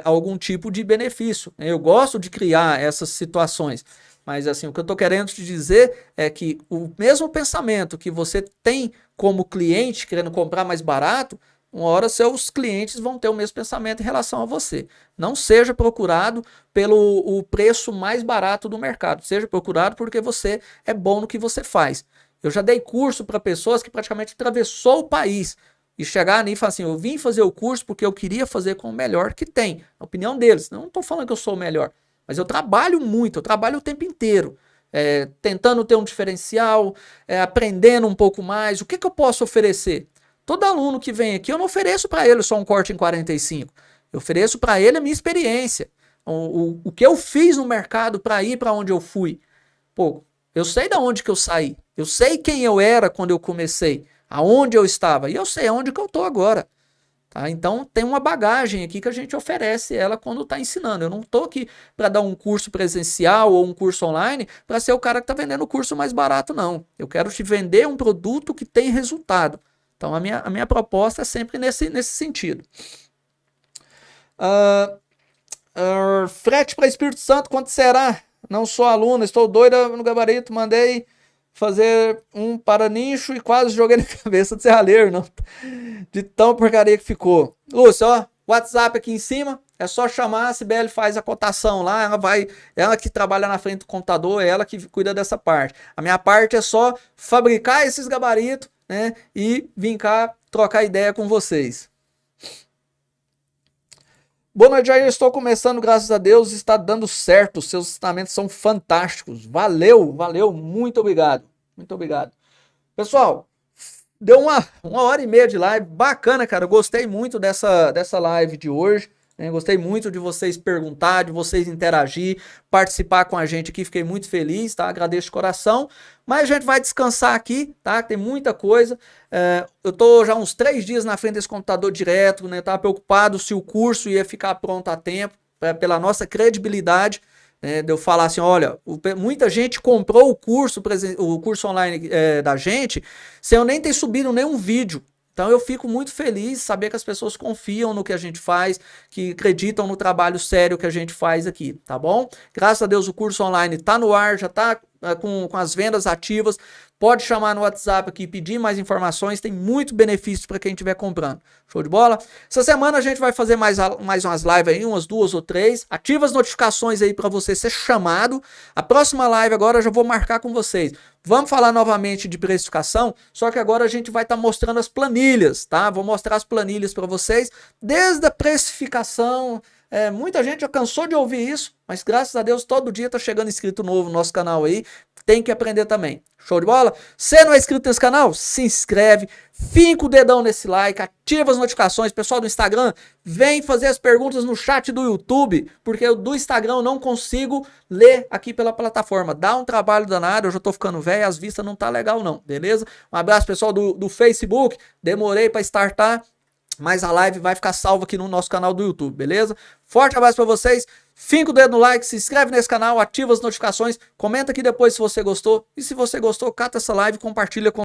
Speaker 1: algum tipo de benefício. Eu gosto de criar essas situações. Mas assim, o que eu estou querendo te dizer é que o mesmo pensamento que você tem como cliente querendo comprar mais barato, uma hora seus clientes vão ter o mesmo pensamento em relação a você. Não seja procurado pelo o preço mais barato do mercado. Seja procurado porque você é bom no que você faz. Eu já dei curso para pessoas que praticamente atravessou o país e chegar ali e falar assim, eu vim fazer o curso porque eu queria fazer com o melhor que tem. A opinião deles. Não estou falando que eu sou o melhor. Mas eu trabalho muito, eu trabalho o tempo inteiro, tentando ter um diferencial, aprendendo um pouco mais. O que eu posso oferecer? Todo aluno que vem aqui, eu não ofereço para ele só um corte em 45. Eu ofereço para ele a minha experiência. O que eu fiz no mercado para ir para onde eu fui. Pô, eu sei de onde que eu saí. Eu sei quem eu era quando eu comecei, aonde eu estava. E eu sei aonde que eu estou agora. Tá? Então tem uma bagagem aqui que a gente oferece ela quando está ensinando. Eu não estou aqui para dar um curso presencial ou um curso online para ser o cara que está vendendo o curso mais barato, não. Eu quero te vender um produto que tem resultado. Então a minha proposta é sempre nesse sentido. Frete para Espírito Santo, quanto será? Não sou aluna, estou doida no gabarito, mandei fazer um para nicho e quase joguei na cabeça do serralheiro, não. De tão porcaria que ficou. Lúcio, ó, WhatsApp aqui em cima, é só chamar, a Cibele faz a cotação lá, ela que trabalha na frente do computador, é ela que cuida dessa parte. A minha parte é só fabricar esses gabaritos, né, e vir cá trocar ideia com vocês. Boa noite, Jair. Estou começando, graças a Deus, está dando certo. Seus ensinamentos são fantásticos. Valeu, valeu, muito obrigado. Muito obrigado. Pessoal, deu uma hora e meia de live. Bacana, cara. Gostei muito dessa live de hoje. Gostei muito de vocês perguntar, de vocês interagir, participar com a gente aqui. Fiquei muito feliz, tá? Agradeço de coração. Mas a gente vai descansar aqui, tá? Tem muita coisa. Eu tô já uns 3 dias na frente desse computador direto, né? Tava preocupado se o curso ia ficar pronto a tempo, pela nossa credibilidade. De eu falar assim, olha, muita gente comprou o curso online da gente sem eu nem ter subido nenhum vídeo. Então eu fico muito feliz saber que as pessoas confiam no que a gente faz, que acreditam no trabalho sério que a gente faz aqui, tá bom? Graças a Deus o curso online tá no ar, já tá com as vendas ativas. Pode chamar no WhatsApp aqui, pedir mais informações, tem muito benefício para quem estiver comprando. Show de bola? Essa semana a gente vai fazer mais umas lives aí, umas 2 ou 3. Ativa as notificações aí para você ser chamado. A próxima live agora eu já vou marcar com vocês. Vamos falar novamente de precificação, só que agora a gente vai estar mostrando as planilhas, tá? Vou mostrar as planilhas para vocês, desde a precificação. Muita gente já cansou de ouvir isso, mas graças a Deus todo dia tá chegando inscrito novo no nosso canal aí. Tem que aprender também. Show de bola? Se não é inscrito nesse canal, se inscreve, finca o dedão nesse like, ativa as notificações. Pessoal do Instagram, vem fazer as perguntas no chat do YouTube, porque eu do Instagram eu não consigo ler aqui pela plataforma. Dá um trabalho danado, eu já tô ficando velho, as vistas não tá legal não, beleza? Um abraço pessoal do Facebook, demorei para startar, mas a live vai ficar salva aqui no nosso canal do YouTube, beleza? Forte abraço para vocês, finca o dedo no like, se inscreve nesse canal, ativa as notificações, comenta aqui depois se você gostou, e se você gostou, cata essa live e compartilha com